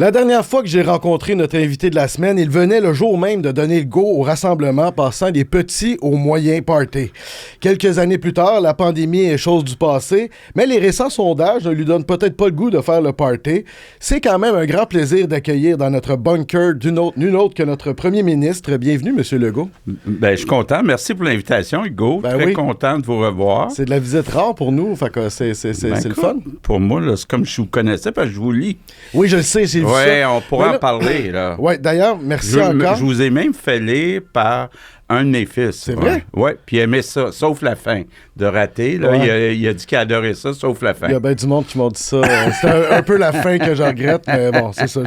La dernière fois que j'ai rencontré notre invité de la semaine, il venait le jour même de donner le go au rassemblement passant des petits aux moyens parties. Quelques années plus tard, la pandémie est chose du passé, mais les récents sondages ne lui donnent peut-être pas le goût de faire le party. C'est quand même un grand plaisir d'accueillir dans notre bunker nul autre que notre premier ministre. Bienvenue, M. Legault. Ben, je suis content. Merci pour l'invitation, Hugo. Très content de vous revoir. C'est de la visite rare pour nous, fait que c'est le fun. Pour moi, là, c'est comme si je vous connaissais parce que je vous lis. Oui, je le sais, j'ai vu ça. Oui, on pourra en parler, là. Oui, d'ailleurs, merci encore. Je vous ai même fait lire par un de mes fils. C'est vrai? Oui, puis il aimait ça, sauf la fin. De rater, là, il a dit qu'il adorait ça, sauf la fin. Il y a bien du monde qui m'a dit ça. C'est un peu la fin que je regrette, mais bon, c'est ça.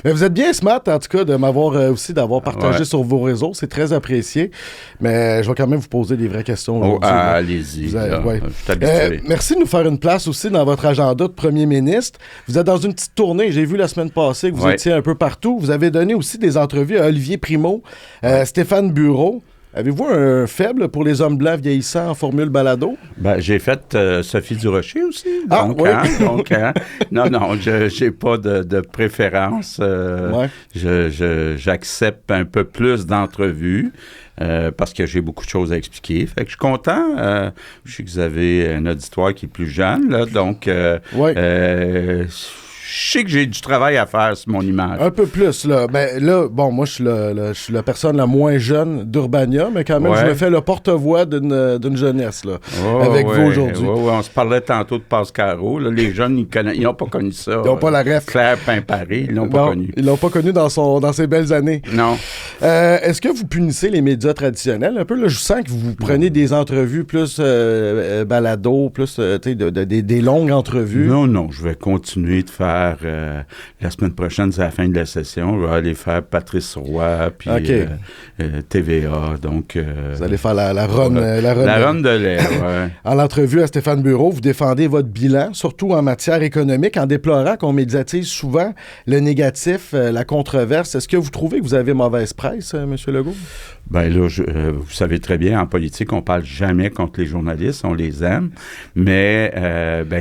Mais vous êtes bien smart, en tout cas, de m'avoir aussi d'avoir partagé sur vos réseaux. C'est très apprécié. Mais je vais quand même vous poser des vraies questions. Allez-y. Je suis habitué. Merci de nous faire une place aussi dans votre agenda de premier ministre. Vous êtes dans une petite tournée. J'ai vu la semaine passée que vous étiez un peu partout. Vous avez donné aussi des entrevues à Olivier Primo, Stéphane Bureau. Avez-vous un faible pour les hommes blancs vieillissants en formule balado? Ben, j'ai fait Sophie Durocher aussi. Non, j'ai pas de préférence. J'accepte un peu plus d'entrevues parce que j'ai beaucoup de choses à expliquer. Fait que je suis content. Je sais que vous avez un auditoire qui est plus jeune, là, donc je sais que j'ai du travail à faire sur mon image. Un peu plus, là. Ben, là, bon, moi, je suis la personne la moins jeune d'Urbania, mais quand même, je me fais le porte-voix d'une jeunesse, là, avec vous aujourd'hui. Oui, on se parlait tantôt de Passe-Caro. Les jeunes, ils n'ont pas connu ça. Ils n'ont pas la ref. Claire Pimparé, ils l'ont pas connu. Ils l'ont pas connu dans ses belles années. Non. Est-ce que vous punissez les médias traditionnels un peu? Là, je sens que vous prenez des entrevues plus balado, plus des longues entrevues. Non, je vais continuer de faire la semaine prochaine, c'est la fin de la session. Je vais aller faire Patrice Roy, puis TVA. Donc, vous allez faire la run de l'air, ouais. En entrevue à Stéphane Bureau, vous défendez votre bilan, surtout en matière économique, en déplorant qu'on médiatise souvent le négatif, la controverse. Est-ce que vous trouvez que vous avez mauvaise presse, M. Legault? Ben là, vous savez très bien, en politique, on parle jamais contre les journalistes, on les aime, mais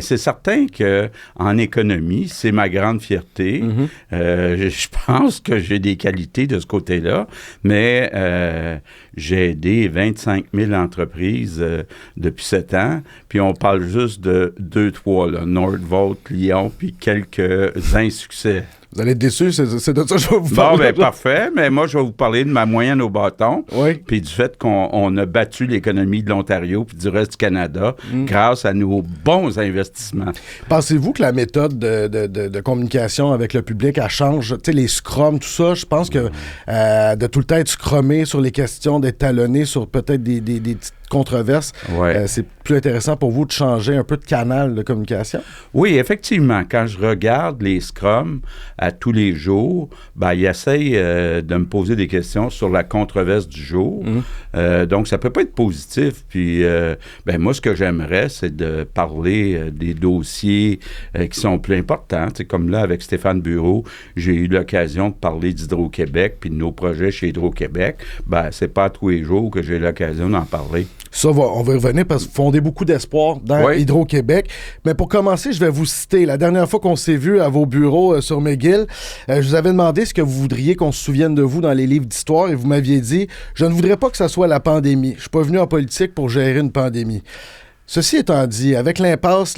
c'est certain que en économie, c'est ma grande fierté. Je pense que j'ai des qualités de ce côté-là, mais j'ai aidé 25 000 entreprises depuis 7 ans, puis on parle juste de 2-3, là, Nordvolt, Lyon, puis quelques insuccès. Vous allez être déçus, c'est de ça que je vais vous parler. Bon, bien, parfait, mais moi, je vais vous parler de ma moyenne au bâton, puis du fait qu'on a battu l'économie de l'Ontario puis du reste du Canada grâce à nos bons investissements. Pensez-vous que la méthode de communication avec le public, elle change? Tu sais, les scrums, tout ça, je pense que de tout le temps être scrummé sur les questions, d'être talonné sur peut-être des petites controverses, c'est plus intéressant pour vous de changer un peu de canal de communication? Oui, effectivement. Quand je regarde les scrums à tous les jours, ils essayent de me poser des questions sur la controverse du jour. Donc, ça peut pas être positif. Puis, moi, ce que j'aimerais, c'est de parler des dossiers qui sont plus importants. T'sais, comme là, avec Stéphane Bureau, j'ai eu l'occasion de parler d'Hydro-Québec puis de nos projets chez Hydro-Québec. C'est pas à tous les jours que j'ai l'occasion d'en parler. Ça, on va y revenir parce que vous fondez beaucoup d'espoir dans Hydro-Québec. Mais pour commencer, je vais vous citer. La dernière fois qu'on s'est vu à vos bureaux sur McGill, je vous avais demandé ce que vous voudriez qu'on se souvienne de vous dans les livres d'histoire et vous m'aviez dit « Je ne voudrais pas que ça soit la pandémie. Je suis pas venu en politique pour gérer une pandémie. » Ceci étant dit, avec l'impasse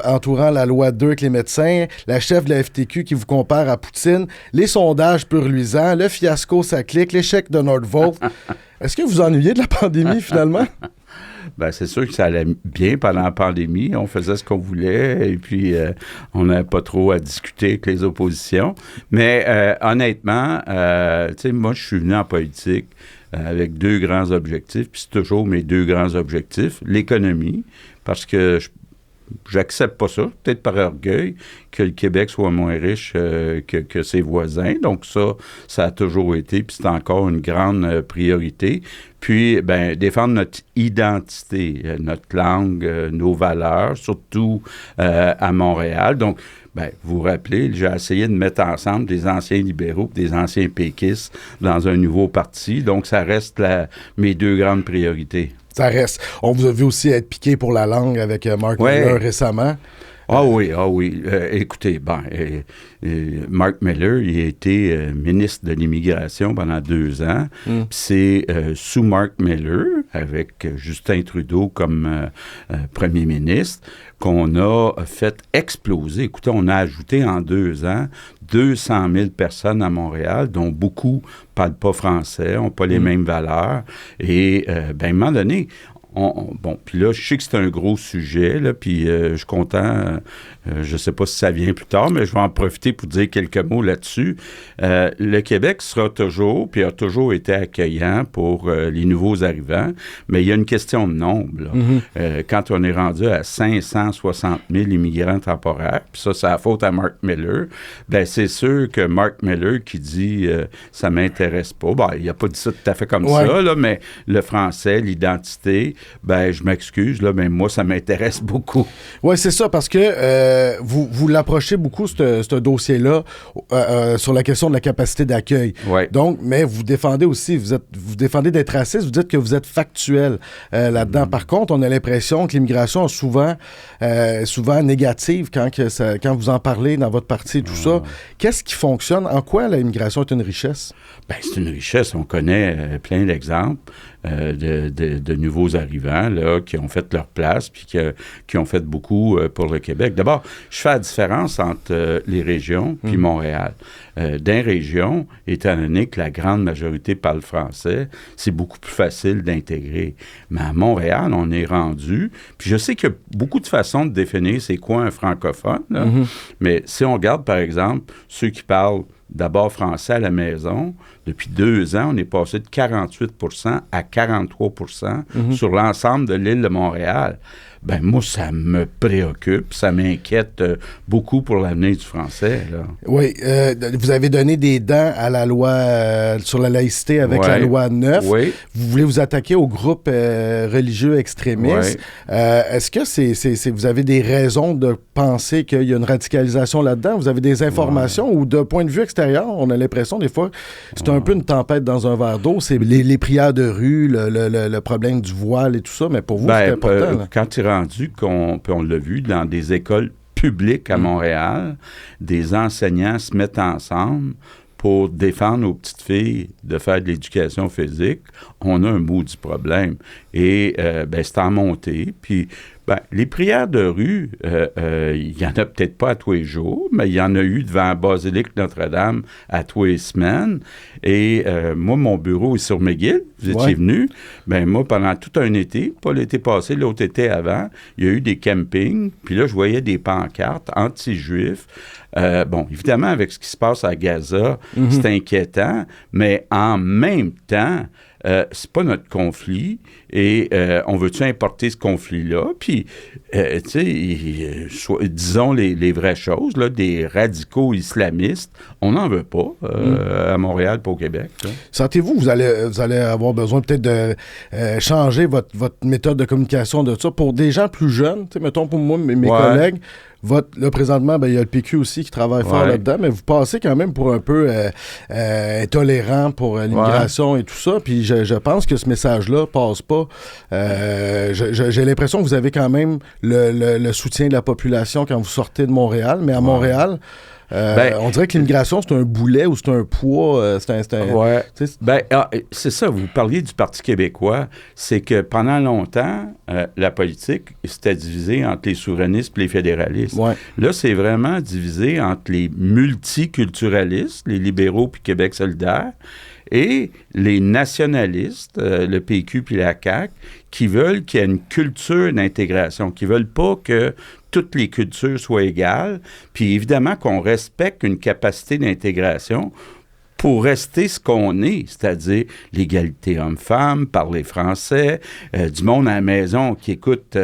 entourant la loi 2 avec les médecins, la chef de la FTQ qui vous compare à Poutine, les sondages peu reluisants, le fiasco ça clique, l'échec de Nordvolt, est-ce que vous ennuyez de la pandémie finalement? C'est sûr que ça allait bien pendant la pandémie. On faisait ce qu'on voulait et puis on n'avait pas trop à discuter avec les oppositions. Mais honnêtement, moi, je suis venu en politique avec 2 grands objectifs, puis c'est toujours mes 2 grands objectifs. L'économie, parce que j'accepte pas ça, peut-être par orgueil, que le Québec soit moins riche que ses voisins. Donc ça a toujours été, puis c'est encore une grande priorité. Puis, défendre notre identité, notre langue, nos valeurs, surtout à Montréal. Donc, vous vous rappelez, j'ai essayé de mettre ensemble des anciens libéraux et des anciens péquistes dans un nouveau parti. Donc, ça reste mes 2 grandes priorités. Ça reste. On vous a vu aussi être piqué pour la langue avec Mark Miller récemment. Ah oui. Écoutez, Mark Miller, il a été ministre de l'Immigration pendant 2 ans. C'est sous Mark Miller, avec Justin Trudeau comme premier ministre, qu'on a fait exploser. Écoutez, on a ajouté en 2 ans 200 000 personnes à Montréal, dont beaucoup ne parlent pas français, n'ont pas les mêmes valeurs. Et, à un moment donné, puis là, je sais que c'est un gros sujet, là, puis je suis content, je sais pas si ça vient plus tard, mais je vais en profiter pour dire quelques mots là-dessus. Le Québec sera toujours, puis a toujours été accueillant pour les nouveaux arrivants, mais il y a une question de nombre, là. Quand on est rendu à 560 000 immigrants temporaires, puis ça, c'est la faute à Mark Miller, c'est sûr que Mark Miller qui dit ça m'intéresse pas, il n'a pas dit ça tout à fait comme ça, là, mais le français, l'identité, je m'excuse, là, mais moi, ça m'intéresse beaucoup. Oui, c'est ça, parce que vous l'approchez beaucoup, ce dossier-là, sur la question de la capacité d'accueil. Ouais. Donc, mais vous défendez aussi, vous défendez d'être raciste, vous dites que vous êtes factuel là-dedans. Par contre, on a l'impression que l'immigration est souvent négative quand vous en parlez dans votre parti et tout ça. Qu'est-ce qui fonctionne? En quoi l'immigration est une richesse? C'est une richesse. On connaît plein d'exemples de nouveaux arrivants là, qui ont fait leur place puis qui ont fait beaucoup pour le Québec. D'abord, je fais la différence entre les régions puis Montréal. Dans les régions, étant donné que la grande majorité parle français, c'est beaucoup plus facile d'intégrer. Mais à Montréal, on est rendu, puis je sais qu'il y a beaucoup de façons de définir c'est quoi un francophone, là. Mais si on regarde, par exemple, ceux qui parlent d'abord français à la maison, depuis 2 ans, on est passé de 48 % à 43 % sur l'ensemble de l'île de Montréal. Moi, ça me préoccupe, ça m'inquiète beaucoup pour l'avenir du français, là. Oui, vous avez donné des dents à la loi sur la laïcité avec la loi 9. Oui. Vous voulez vous attaquer aux groupes religieux extrémistes. Est-ce que vous avez des raisons de penser qu'il y a une radicalisation là-dedans? Vous avez des informations ou d'un point de vue extérieur, on a l'impression des fois c'est un peu une tempête dans un verre d'eau. C'est les prières de rue, le problème du voile et tout ça, mais pour vous, c'est important. Quand tu es rendu, on l'a vu, dans des écoles publiques à Montréal, des enseignants se mettent ensemble pour défendre aux petites filles de faire de l'éducation physique, on a un maudit problème. Et c'est en montée. Puis, les prières de rue, il n'y en a peut-être pas à tous les jours, mais il y en a eu devant la basilique Notre-Dame à tous les semaines. Et moi, mon bureau est sur McGill. Vous étiez venu. Moi, pendant tout un été, pas l'été passé, l'autre été avant, il y a eu des campings. Puis là, je voyais des pancartes anti-juifs. Évidemment, avec ce qui se passe à Gaza, c'est inquiétant, mais en même temps, c'est pas notre conflit et on veut-tu importer ce conflit-là? Puis, disons les vraies choses, là, des radicaux islamistes, on n'en veut pas à Montréal pas au Québec. Là. Sentez-vous vous allez avoir besoin peut-être de changer votre méthode de communication de ça pour des gens plus jeunes, mettons pour moi, mes collègues. Là, présentement, il y a le PQ aussi qui travaille fort là-dedans, mais vous passez quand même pour un peu intolérant pour l'immigration et tout ça, puis je pense que ce message-là passe pas. J'ai l'impression que vous avez quand même le soutien de la population quand vous sortez de Montréal, mais à Montréal, on dirait que l'immigration, c'est un boulet ou c'est un poids. C'est ça, vous parliez du Parti québécois. C'est que pendant longtemps, la politique, c'était divisé entre les souverainistes et les fédéralistes. Ouais. Là, c'est vraiment divisé entre les multiculturalistes, les libéraux puis Québec solidaire, et les nationalistes, le PQ puis la CAQ, qui veulent qu'il y ait une culture d'intégration, qui veulent pas que toutes les cultures soient égales, puis évidemment qu'on respecte une capacité d'intégration pour rester ce qu'on est, c'est-à-dire l'égalité homme-femme, parler français, du monde à la maison qui écoute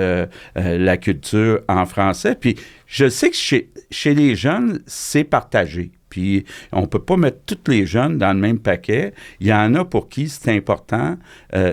la culture en français. Puis je sais que chez les jeunes, c'est partagé. Puis on ne peut pas mettre tous les jeunes dans le même paquet. Il y en a pour qui c'est important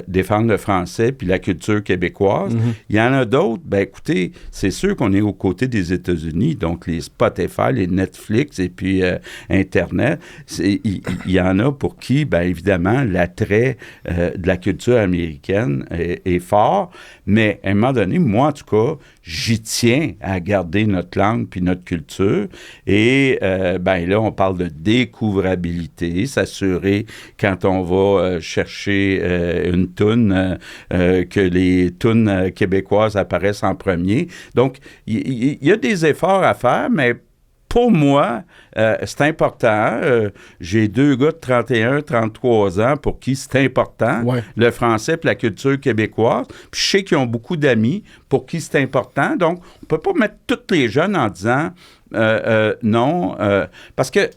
défendre le français puis la culture québécoise. Il y en a d'autres, écoutez, c'est sûr qu'on est aux côtés des États-Unis, donc les Spotify, les Netflix et puis Internet. Il y en a pour qui, évidemment, l'attrait de la culture américaine est fort, mais à un moment donné, moi, en tout cas, j'y tiens à garder notre langue puis notre culture. Et là, on parle de découvrabilité, s'assurer quand on va chercher une toune que les tounes québécoises apparaissent en premier. Donc, il y a des efforts à faire, mais pour moi, c'est important. J'ai 2 gars de 31, 33 ans pour qui c'est important, le français et la culture québécoise. Puis je sais qu'ils ont beaucoup d'amis pour qui c'est important. Donc, on ne peut pas mettre tous les jeunes en disant non. Parce que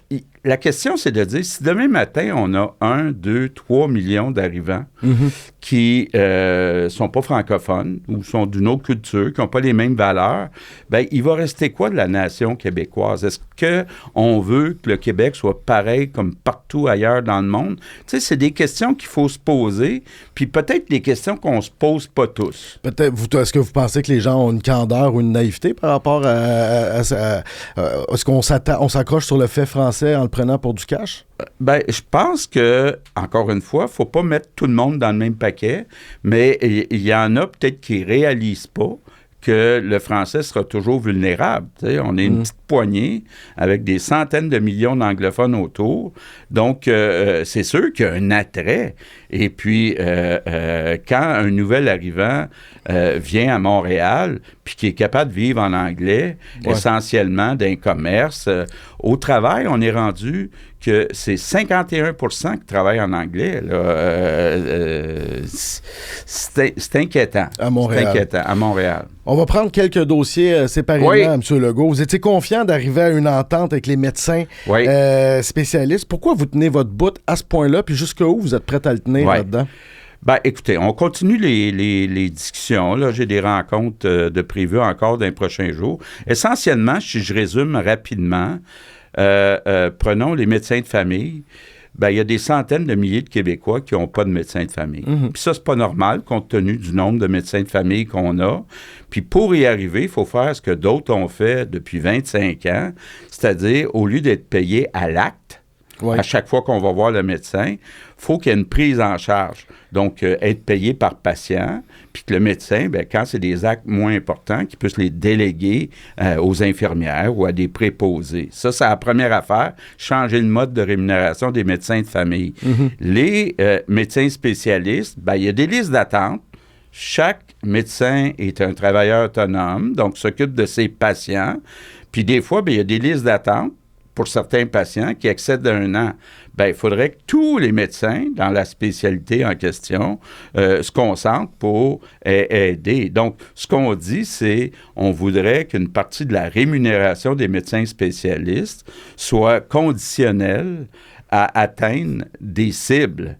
la question, c'est de dire, si demain matin, on a 1, 2, 3 millions d'arrivants qui sont pas francophones ou sont d'une autre culture, qui n'ont pas les mêmes valeurs, bien, il va rester quoi de la nation québécoise? Est-ce qu'on veut que le Québec soit pareil comme partout ailleurs dans le monde? Tu sais, c'est des questions qu'il faut se poser, puis peut-être des questions qu'on se pose pas tous. Peut-être, est-ce que vous pensez que les gens ont une candeur ou une naïveté par rapport à est-ce qu'on s'accroche sur le fait français en le prenant pour du cash? Ben, je pense que, encore une fois, il ne faut pas mettre tout le monde dans le même paquet, mais il y en a peut-être qui ne réalisent pas que le français sera toujours vulnérable. T'sais, on est une petite poignée avec des centaines de millions d'anglophones autour. Donc, c'est sûr qu'il y a un attrait. Et puis, quand un nouvel arrivant vient à Montréal, puis qui est capable de vivre en anglais, essentiellement d'un commerce, au travail, on est rendu que c'est 51% qui travaillent en anglais. C'est inquiétant. À Montréal. C'est inquiétant, à Montréal. On va prendre quelques dossiers séparément, M. Legault. Vous étiez confiant d'arriver à une entente avec les médecins spécialistes. Pourquoi vous tenez votre bout à ce point-là, puis jusqu'où vous êtes prêt à le tenir là-dedans? Ben, écoutez, on continue les discussions. Là, j'ai des rencontres de prévues encore dans les prochains jours. Essentiellement, si je résume rapidement, prenons les médecins de famille. Ben, il y a des centaines de milliers de Québécois qui n'ont pas de médecin de famille. Puis ça, c'est pas normal, compte tenu du nombre de médecins de famille qu'on a. Puis pour y arriver, il faut faire ce que d'autres ont fait depuis 25 ans, c'est-à-dire, au lieu d'être payé à l'acte, à chaque fois qu'on va voir le médecin, il faut qu'il y ait une prise en charge. Donc, être payé par patient, puis que le médecin, bien, quand c'est des actes moins importants, qu'il puisse les déléguer aux infirmières ou à des préposés. Ça, c'est la première affaire, changer le mode de rémunération des médecins de famille. Les médecins spécialistes, bien, il y a des listes d'attente. Chaque médecin est un travailleur autonome, donc s'occupe de ses patients. Puis des fois, bien, il y a des listes d'attente pour certains patients qui excèdent d'1 an. Bien, il faudrait que tous les médecins, dans la spécialité en question, se concentrent pour aider. Donc, ce qu'on dit, c'est on voudrait qu'une partie de la rémunération des médecins spécialistes soit conditionnelle à atteindre des cibles.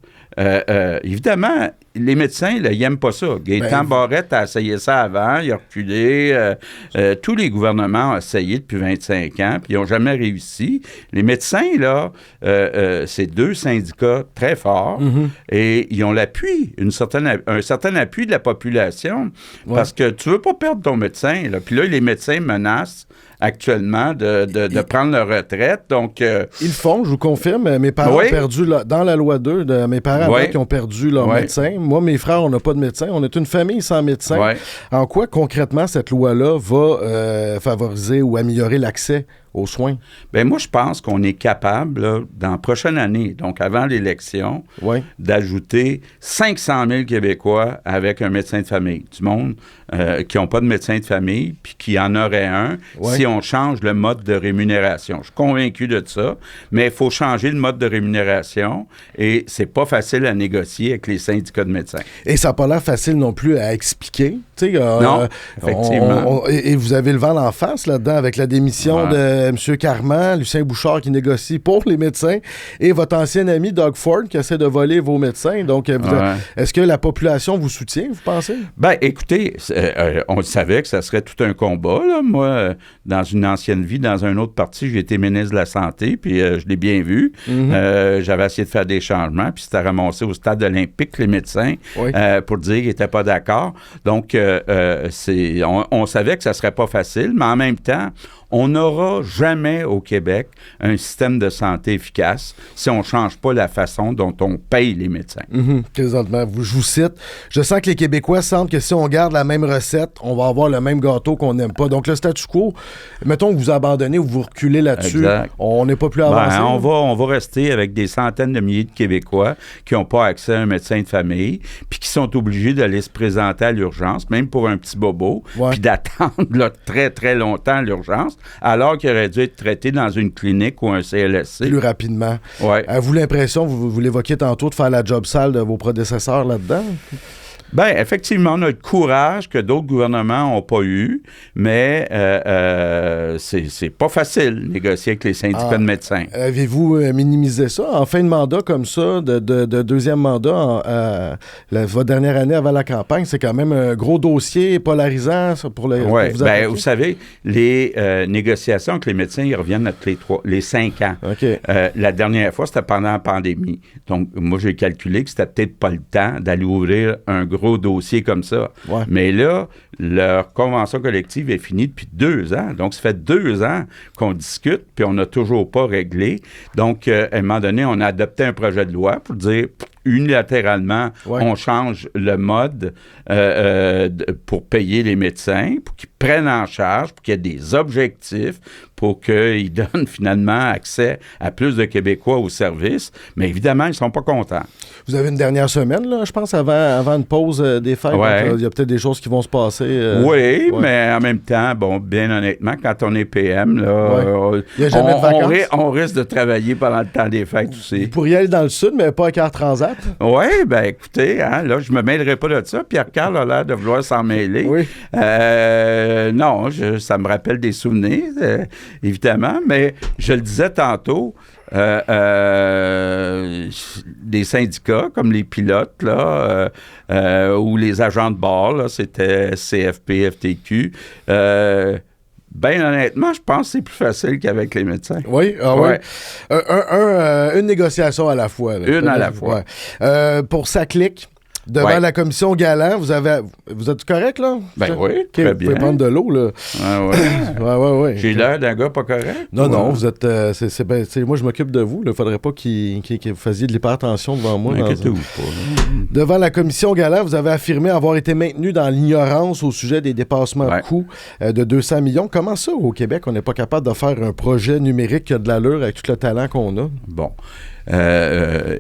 Évidemment, les médecins, là, ils n'aiment pas ça. Gaétan Barrette a essayé ça avant, il a reculé. Tous les gouvernements ont essayé depuis 25 ans, puis ils n'ont jamais réussi. Les médecins, là, c'est 2 syndicats très forts et ils ont l'appui, un certain appui de la population parce que tu ne veux pas perdre ton médecin. Là. Puis là, les médecins menacent actuellement de prendre leur retraite. Donc, ils le font, je vous confirme. Mes parents ont perdu, dans la loi 2, mes parents qui ont perdu leur médecin. Moi, mes frères, on n'a pas de médecin. On est une famille sans médecin. En quoi, concrètement, cette loi-là va favoriser ou améliorer l'accès aux soins? Bien, moi, je pense qu'on est capable, là, dans la prochaine année, donc avant l'élection, d'ajouter 500 000 Québécois avec un médecin de famille. Du monde qui n'ont pas de médecin de famille, puis qui en aurait un si on change le mode de rémunération. Je suis convaincu de ça, mais il faut changer le mode de rémunération et c'est pas facile à négocier avec les syndicats de médecins. Et ça n'a pas l'air facile non plus à expliquer. Non, effectivement. Et vous avez le vent en face là-dedans avec la démission de M. Carman, Lucien Bouchard qui négocie pour les médecins et votre ancien ami Doug Ford qui essaie de voler vos médecins. Donc, est-ce que la population vous soutient, vous pensez? Bien, écoutez, on savait que ça serait tout un combat. Là. Moi, dans une ancienne vie, dans un autre parti, j'ai été ministre de la Santé, puis je l'ai bien vu. J'avais essayé de faire des changements, puis c'était ramassé au stade olympique, les médecins, pour dire qu'ils n'étaient pas d'accord. Donc, on savait que ça serait pas facile, mais en même temps, on n'aura jamais au Québec un système de santé efficace si on ne change pas la façon dont on paye les médecins. Présentement, je vous cite, je sens que les Québécois sentent que si on garde la même recette, on va avoir le même gâteau qu'on n'aime pas. Donc le statu quo, mettons que vous abandonnez ou vous reculez là-dessus, exact. On n'est pas plus avancé. On va rester avec des centaines de milliers de Québécois qui n'ont pas accès à un médecin de famille, puis qui sont obligés d'aller se présenter à l'urgence, même pour un petit bobo, puis d'attendre là, très, très longtemps à l'urgence, alors qu'il aurait dû être traité dans une clinique ou un CLSC. Plus rapidement. Ouais. Avez-vous l'impression, vous l'évoquiez tantôt, de faire la job sale de vos prédécesseurs là-dedans? Bien, effectivement, on a le courage que d'autres gouvernements n'ont pas eu, mais c'est pas facile de négocier avec les syndicats de médecins. Avez-vous minimisé ça? En fin de mandat comme ça, de deuxième mandat, votre dernière année avant la campagne, c'est quand même un gros dossier polarisant ça, pour les... Oui, bien, vous savez, les négociations avec les médecins, ils reviennent les 5 ans. Okay. La dernière fois, c'était pendant la pandémie. Donc, moi, j'ai calculé que c'était peut-être pas le temps d'aller ouvrir un gros dossier comme ça. Ouais. Mais là, leur convention collective est finie depuis 2 ans. Donc, ça fait 2 ans qu'on discute, puis on n'a toujours pas réglé. Donc, à un moment donné, on a adopté un projet de loi pour dire unilatéralement, on change le mode pour payer les médecins, pour qu'ils prennent en charge, pour qu'il y ait des objectifs, pour qu'ils donnent finalement accès à plus de Québécois au service. Mais évidemment, ils ne sont pas contents. Vous avez une dernière semaine, là, je pense, avant une pause des fêtes. Ouais. Il y a peut-être des choses qui vont se passer. Oui, mais en même temps, bon, bien honnêtement, quand on est PM, là, il y a jamais de vacances. On risque de travailler pendant le temps des fêtes aussi. Vous pourriez aller dans le sud, mais pas avec Air Transat. Oui, bien écoutez, hein, là, je me mêlerai pas de ça. Pierre-Carl a l'air de vouloir s'en mêler. Oui. Non, ça me rappelle des souvenirs, évidemment, mais je le disais tantôt, des syndicats comme les pilotes là, ou les agents de bord, là, c'était CFP, FTQ. Bien honnêtement, je pense que c'est plus facile qu'avec les médecins. Oui, oui. Une négociation à la fois. Là. Une à la fois. Ouais. Pour sa clique, devant la commission Galland, vous êtes correct, là? Ben oui, très bien. Vous pouvez prendre de l'eau, là. Ouais. J'ai l'air d'un gars pas correct? Non, vous êtes... moi, je m'occupe de vous. Il ne faudrait pas que vous fassiez de l'hypertension devant moi. Devant la commission Galland, vous avez affirmé avoir été maintenu dans l'ignorance au sujet des dépassements de coûts de 200 millions. Comment ça, au Québec, on n'est pas capable de faire un projet numérique qui a de l'allure avec tout le talent qu'on a? Bon.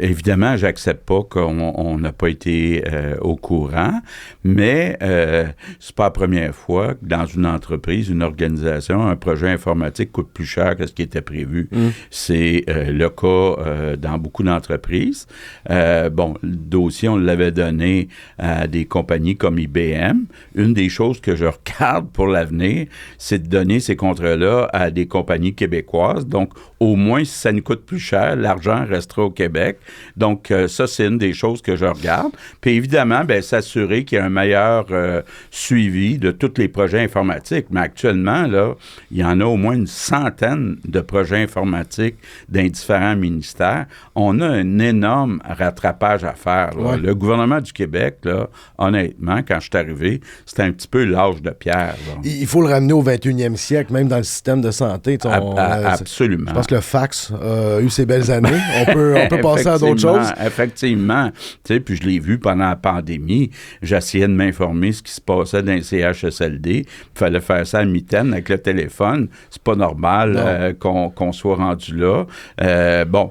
Évidemment, j'accepte pas qu'on n'a pas été au courant, mais c'est pas la première fois que dans une entreprise, une organisation, un projet informatique coûte plus cher que ce qui était prévu. C'est le cas dans beaucoup d'entreprises. Le dossier, on l'avait donné à des compagnies comme IBM. Une des choses que je regarde pour l'avenir, c'est de donner ces contrats-là à des compagnies québécoises. Donc, au moins, si ça nous coûte plus cher, l'argent restera au Québec. Donc, ça, c'est une des choses que je regarde. Puis, évidemment, s'assurer qu'il y a un meilleur suivi de tous les projets informatiques. Mais actuellement, là, il y en a au moins une centaine de projets informatiques dans différents ministères. On a un énorme rattrapage à faire. Là. Le gouvernement du Québec, là, honnêtement, quand je suis arrivé, c'était un petit peu l'âge de pierre. Là. Il faut le ramener au 21e siècle, même dans le système de santé. Absolument. Je pense que le fax a eu ses belles années. On peut passer à d'autres choses. Effectivement. Puis je l'ai vu pendant la pandémie. J'essayais de m'informer ce qui se passait dans les CHSLD. Il fallait faire ça à mitaine avec le téléphone. C'est pas normal qu'on soit rendu là.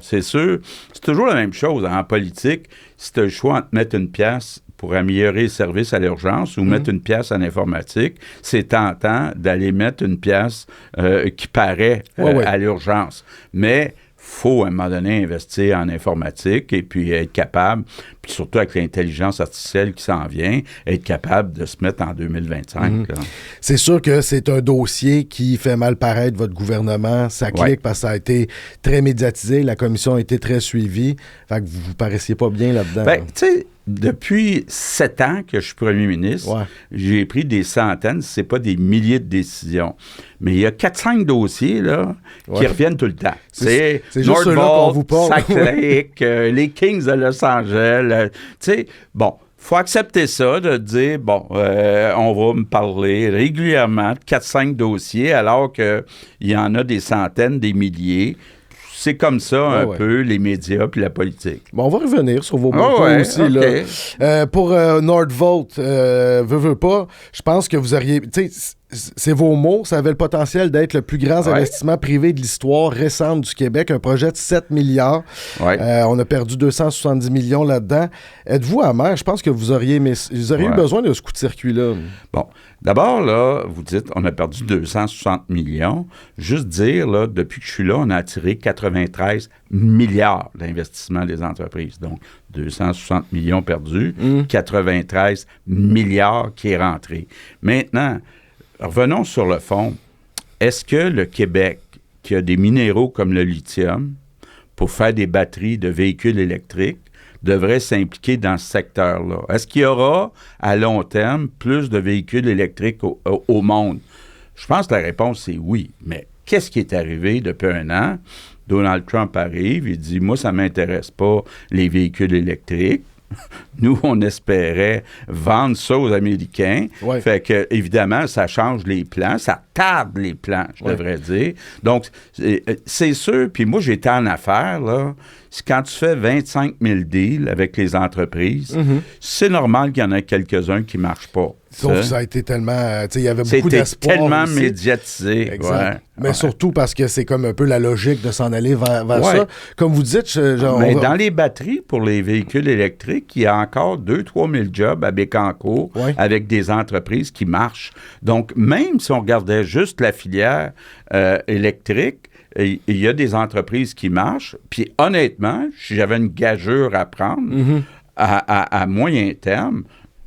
C'est sûr. C'est toujours la même chose en politique. Si tu as le choix entre mettre une pièce pour améliorer le service à l'urgence ou mettre une pièce en informatique, c'est tentant d'aller mettre une pièce qui paraît à l'urgence. Mais faut, à un moment donné, investir en informatique et puis être capable, puis surtout avec l'intelligence artificielle qui s'en vient, être capable de se mettre en 2025. C'est sûr que c'est un dossier qui fait mal paraître votre gouvernement. Ça clique parce que ça a été très médiatisé. La commission a été très suivie. Fait que vous ne paraissiez pas bien là-dedans. Tu sais, depuis 7 ans que je suis premier ministre, j'ai pris des centaines, si ce n'est pas des milliers de décisions. Mais il y a 4-5 dossiers là, qui reviennent tout le temps. C'est juste ceux-là qu'on vous parle. Salt Lake, les Kings de Los Angeles. faut accepter ça, de dire, bon, on va me parler régulièrement de 4-5 dossiers, alors qu'il y en a des centaines, des milliers. C'est comme ça peu, les médias puis la politique. Bon, on va revenir sur vos mots aussi. Okay. Là. Pour Nordvolt, veut pas, je pense que vous auriez... C'est vos mots, ça avait le potentiel d'être le plus grand investissement privé de l'histoire récente du Québec, un projet de 7 milliards. On a perdu 270 millions là-dedans. Êtes-vous amer? Je pense que vous auriez eu besoin de ce coup de circuit-là. Bon, d'abord, là, vous dites, on a perdu 260 millions. Juste dire, là, depuis que je suis là, on a attiré 93 milliards d'investissements des entreprises. Donc, 260 millions perdus, 93 milliards qui est rentré. Maintenant, revenons sur le fond. Est-ce que le Québec, qui a des minéraux comme le lithium, pour faire des batteries de véhicules électriques, devrait s'impliquer dans ce secteur-là? Est-ce qu'il y aura, à long terme, plus de véhicules électriques au monde? Je pense que la réponse, c'est oui. Mais qu'est-ce qui est arrivé depuis un an? Donald Trump arrive, il dit « Moi, ça ne m'intéresse pas, les véhicules électriques. » Nous, on espérait vendre ça aux Américains. Fait que, évidemment, ça change les plans, ça tarde les plans, je devrais dire. Donc, c'est sûr, puis moi, j'étais en affaires, là. Quand tu fais 25 000 deals avec les entreprises, c'est normal qu'il y en ait quelques-uns qui ne marchent pas. Sauf que ça a été tellement... il y avait beaucoup d'espoir. C'était tellement aussi médiatisé. Exact. Mais surtout parce que c'est comme un peu la logique de s'en aller vers ça. Comme vous dites... Mais dans les batteries pour les véhicules électriques, il y a encore 2-3 000 jobs à Bécancour avec des entreprises qui marchent. Donc, même si on regardait juste la filière électrique, il y a des entreprises qui marchent. Puis honnêtement, si j'avais une gageure à prendre à moyen terme,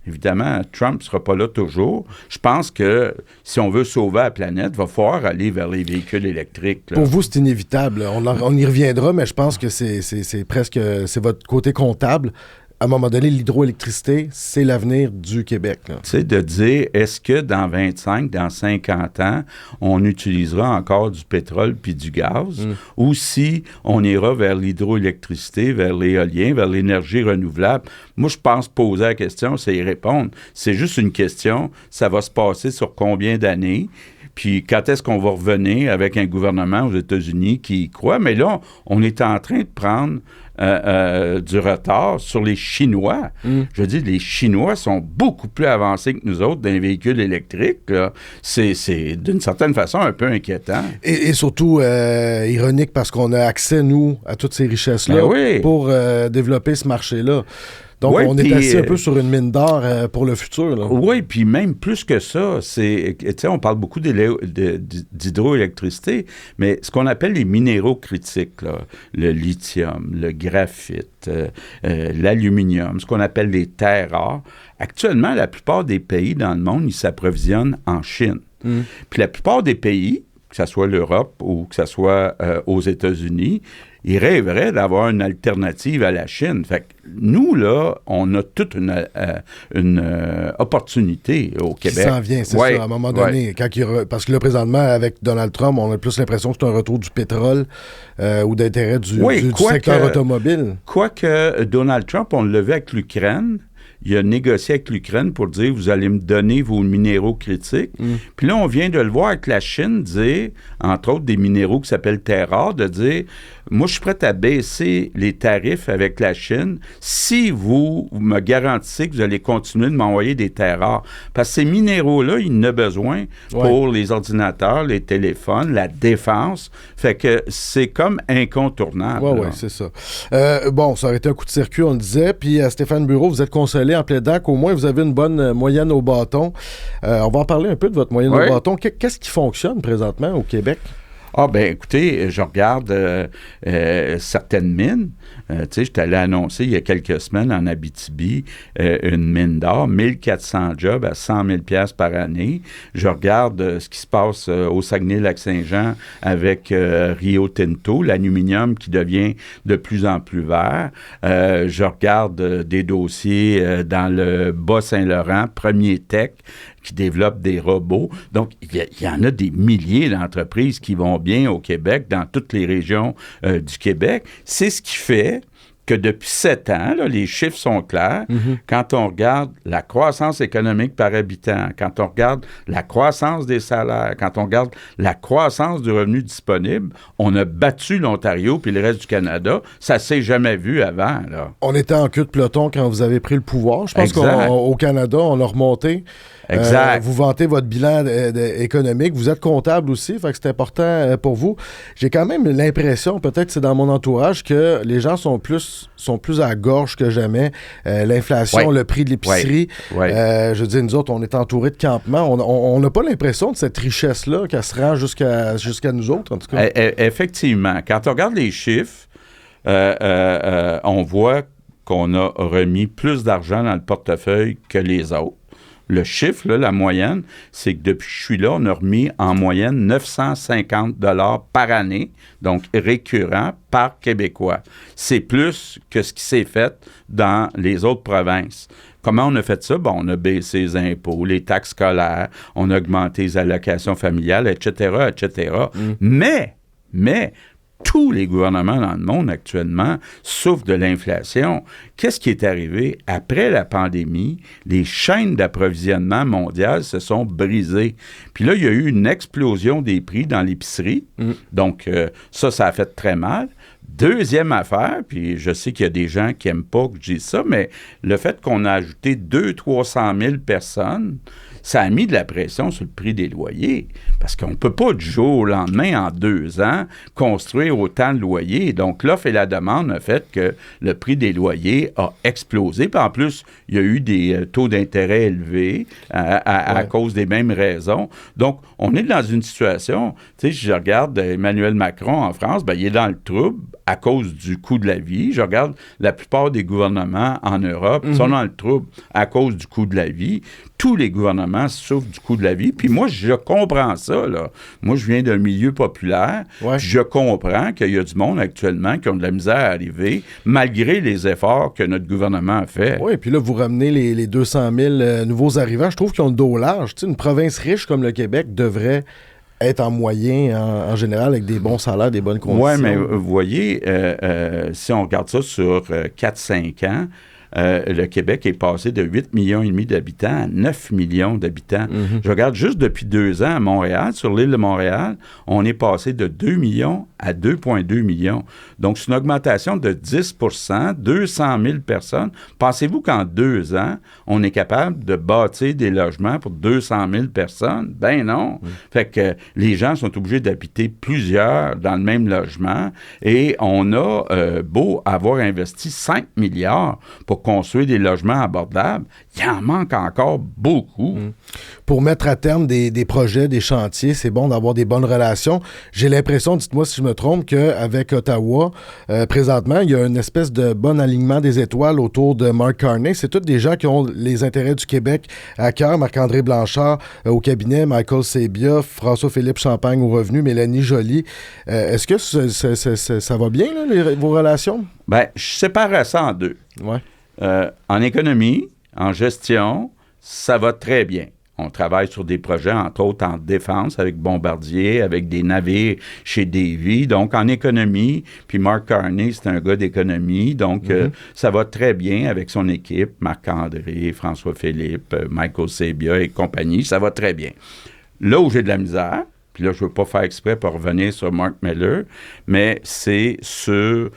évidemment, Trump ne sera pas là toujours. Je pense que si on veut sauver la planète, il va falloir aller vers les véhicules électriques. Là. Pour vous, c'est inévitable. On y reviendra, mais je pense que c'est presque... C'est votre côté comptable. À un moment donné, l'hydroélectricité, c'est l'avenir du Québec. Tu sais, de dire, est-ce que dans 25, dans 50 ans, on utilisera encore du pétrole puis du gaz, ou si on ira vers l'hydroélectricité, vers l'éolien, vers l'énergie renouvelable? Moi, je pense poser la question, c'est y répondre. C'est juste une question, ça va se passer sur combien d'années? Puis quand est-ce qu'on va revenir avec un gouvernement aux États-Unis qui y croit? Mais là, on est en train de prendre du retard sur les Chinois. Je veux dire, les Chinois sont beaucoup plus avancés que nous autres dans les véhicules électriques. Là. C'est d'une certaine façon un peu inquiétant. Et surtout ironique parce qu'on a accès, nous, à toutes ces richesses-là pour développer ce marché-là. Donc, on est assis un peu sur une mine d'or pour le futur. Là. Oui, puis même plus que ça, on parle beaucoup d'hydroélectricité, mais ce qu'on appelle les minéraux critiques, là, le lithium, le graphite, l'aluminium, ce qu'on appelle les terres rares, actuellement, la plupart des pays dans le monde, ils s'approvisionnent en Chine. Puis la plupart des pays, que ce soit l'Europe ou que ce soit aux États-Unis, ils rêveraient d'avoir une alternative à la Chine. Fait que nous, là, on a toute une opportunité au Québec. Qui s'en vient, c'est ça, à un moment donné. Quand parce que là, présentement, avec Donald Trump, on a plus l'impression que c'est un retour du pétrole ou d'intérêt du secteur automobile. Quoique Donald Trump, on le levait avec l'Ukraine. Il a négocié avec l'Ukraine pour dire, vous allez me donner vos minéraux critiques. Puis là, on vient de le voir avec la Chine dire, entre autres des minéraux qui s'appellent terres rares, de dire, moi, je suis prêt à baisser les tarifs avec la Chine si vous me garantissez que vous allez continuer de m'envoyer des terres rares. Parce que ces minéraux-là, il en a besoin pour les ordinateurs, les téléphones, la défense. Fait que c'est comme incontournable. Oui, c'est ça. Bon, ça aurait été un coup de circuit, on le disait. Puis, Stéphane Bureau, vous êtes consolé en plaidant qu'au moins, vous avez une bonne moyenne au bâton. On va en parler un peu de votre moyenne au bâton. Qu'est-ce qui fonctionne présentement au Québec? Ah, ben écoutez, je regarde certaines mines. Tu sais, j'étais allé annoncer il y a quelques semaines en Abitibi une mine d'or, 1400 jobs à 100 000 $ par année. Je regarde ce qui se passe au Saguenay-Lac-Saint-Jean avec Rio Tinto, l'aluminium qui devient de plus en plus vert. Je regarde des dossiers dans le Bas-Saint-Laurent, Premier Tech, qui développent des robots. Donc, il y en a des milliers d'entreprises qui vont bien au Québec, dans toutes les régions du Québec. C'est ce qui fait que depuis 7 ans, là, les chiffres sont clairs, quand on regarde la croissance économique par habitant, quand on regarde la croissance des salaires, quand on regarde la croissance du revenu disponible, on a battu l'Ontario puis le reste du Canada. Ça ne s'est jamais vu avant, là. On était en queue de peloton quand vous avez pris le pouvoir. Je pense qu'au Canada, on a remonté. Exact. Vous vantez votre bilan économique. Vous êtes comptable aussi, fait que c'est important pour vous. J'ai quand même l'impression, peut-être que c'est dans mon entourage, que les gens sont plus à la gorge que jamais. L'inflation, le prix de l'épicerie. Je veux dire, nous autres, on est entourés de campements. On n'a pas l'impression de cette richesse-là qu'elle se rend jusqu'à nous autres, en tout cas. Effectivement. Quand on regarde les chiffres, on voit qu'on a remis plus d'argent dans le portefeuille que les autres. Le chiffre, là, la moyenne, c'est que depuis que je suis là, on a remis en moyenne 950 $ par année, donc récurrent par Québécois. C'est plus que ce qui s'est fait dans les autres provinces. Comment on a fait ça? Bon, on a baissé les impôts, les taxes scolaires, on a augmenté les allocations familiales, etc., etc. Mais, tous les gouvernements dans le monde actuellement souffrent de l'inflation. Qu'est-ce qui est arrivé? Après la pandémie, les chaînes d'approvisionnement mondiales se sont brisées. Puis là, il y a eu une explosion des prix dans l'épicerie. Donc, ça a fait très mal. Deuxième affaire, puis je sais qu'il y a des gens qui n'aiment pas que je dise ça, mais le fait qu'on a ajouté 200-300 000 personnes, ça a mis de la pression sur le prix des loyers. Parce qu'on ne peut pas du jour au lendemain, en 2 ans, construire autant de loyers. Donc, l'offre et la demande ont fait que le prix des loyers a explosé. Puis en plus, il y a eu des taux d'intérêt élevés à cause des mêmes raisons. Donc, on est dans une situation, tu sais, je regarde Emmanuel Macron en France, bien, il est dans le trouble à cause du coût de la vie. Je regarde la plupart des gouvernements en Europe sont dans le trouble à cause du coût de la vie. Tous les gouvernements souffrent du coût de la vie. Puis moi, je comprends ça, là. Moi, je viens d'un milieu populaire. Je comprends qu'il y a du monde actuellement qui ont de la misère à arriver, malgré les efforts que notre gouvernement a fait. Oui, puis là, vous ramenez les 200 000 nouveaux arrivants. Je trouve qu'ils ont le dos large. Tu sais, une province riche comme le Québec devrait être en moyen, en général, avec des bons salaires, des bonnes conditions. Oui, mais vous voyez, si on regarde ça sur 4-5 ans, le Québec est passé de 8,5 millions d'habitants à 9 millions d'habitants. Je regarde juste depuis 2 ans à Montréal, sur l'île de Montréal, on est passé de 2 millions à 2,2 millions. Donc, c'est une augmentation de 10 200 000 personnes. Pensez-vous qu'en 2 ans, on est capable de bâtir des logements pour 200 000 personnes? Ben non. Fait que les gens sont obligés d'habiter plusieurs dans le même logement et on a beau avoir investi 5 milliards pour construire des logements abordables, il en manque encore beaucoup. Pour mettre à terme des projets, des chantiers, c'est bon d'avoir des bonnes relations. J'ai l'impression, dites-moi si je me trompe, qu'avec Ottawa, présentement, il y a une espèce de bon alignement des étoiles autour de Mark Carney. C'est tous des gens qui ont les intérêts du Québec à cœur. Marc-André Blanchard au cabinet, Michael Sabia, François-Philippe Champagne au revenu, Mélanie Joly. Est-ce que ça va bien, là, vos relations? Bien, je séparerais ça en deux. En économie, en gestion, ça va très bien. On travaille sur des projets, entre autres en défense, avec Bombardier, avec des navires chez Davy. Donc, en économie, puis Mark Carney, c'est un gars d'économie. Donc, ça va très bien avec son équipe, Marc-André, François-Philippe, Michael Sabia et compagnie. Ça va très bien. Là où j'ai de la misère, puis là, je ne veux pas faire exprès pour revenir sur Mark Miller, mais c'est sur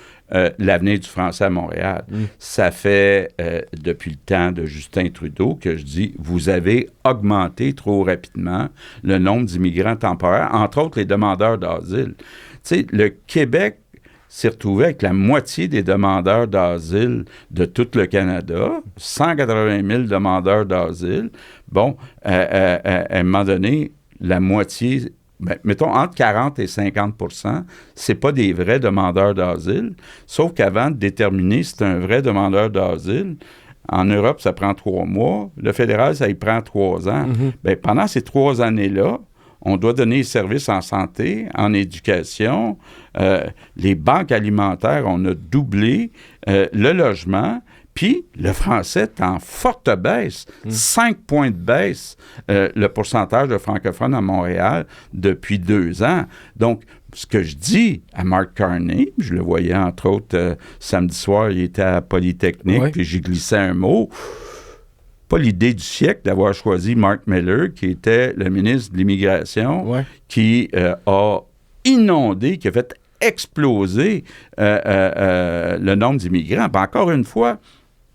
l'avenir du français à Montréal. Ça fait depuis le temps de Justin Trudeau que je dis, vous avez augmenté trop rapidement le nombre d'immigrants temporaires, entre autres les demandeurs d'asile. Tu sais, le Québec s'est retrouvé avec la moitié des demandeurs d'asile de tout le Canada, 180 000 demandeurs d'asile. Bon, à un moment donné, la moitié... Ben, mettons, entre 40 et 50 %, c'est pas des vrais demandeurs d'asile. Sauf qu'avant de déterminer si c'est un vrai demandeur d'asile, en Europe, ça prend 3 mois. Le fédéral, ça y prend 3 ans. Bien, pendant ces 3 années-là, on doit donner des services en santé, en éducation. Les banques alimentaires, on a doublé le logement. Puis, le français est en forte baisse. 5 points de baisse, le pourcentage de francophones à Montréal depuis 2 ans. Donc, ce que je dis à Mark Carney, je le voyais entre autres samedi soir, il était à Polytechnique, puis j'ai glissé un mot. Pas l'idée du siècle d'avoir choisi Mark Miller, qui était le ministre de l'Immigration, qui a inondé, qui a fait exploser le nombre d'immigrants. Puis encore une fois,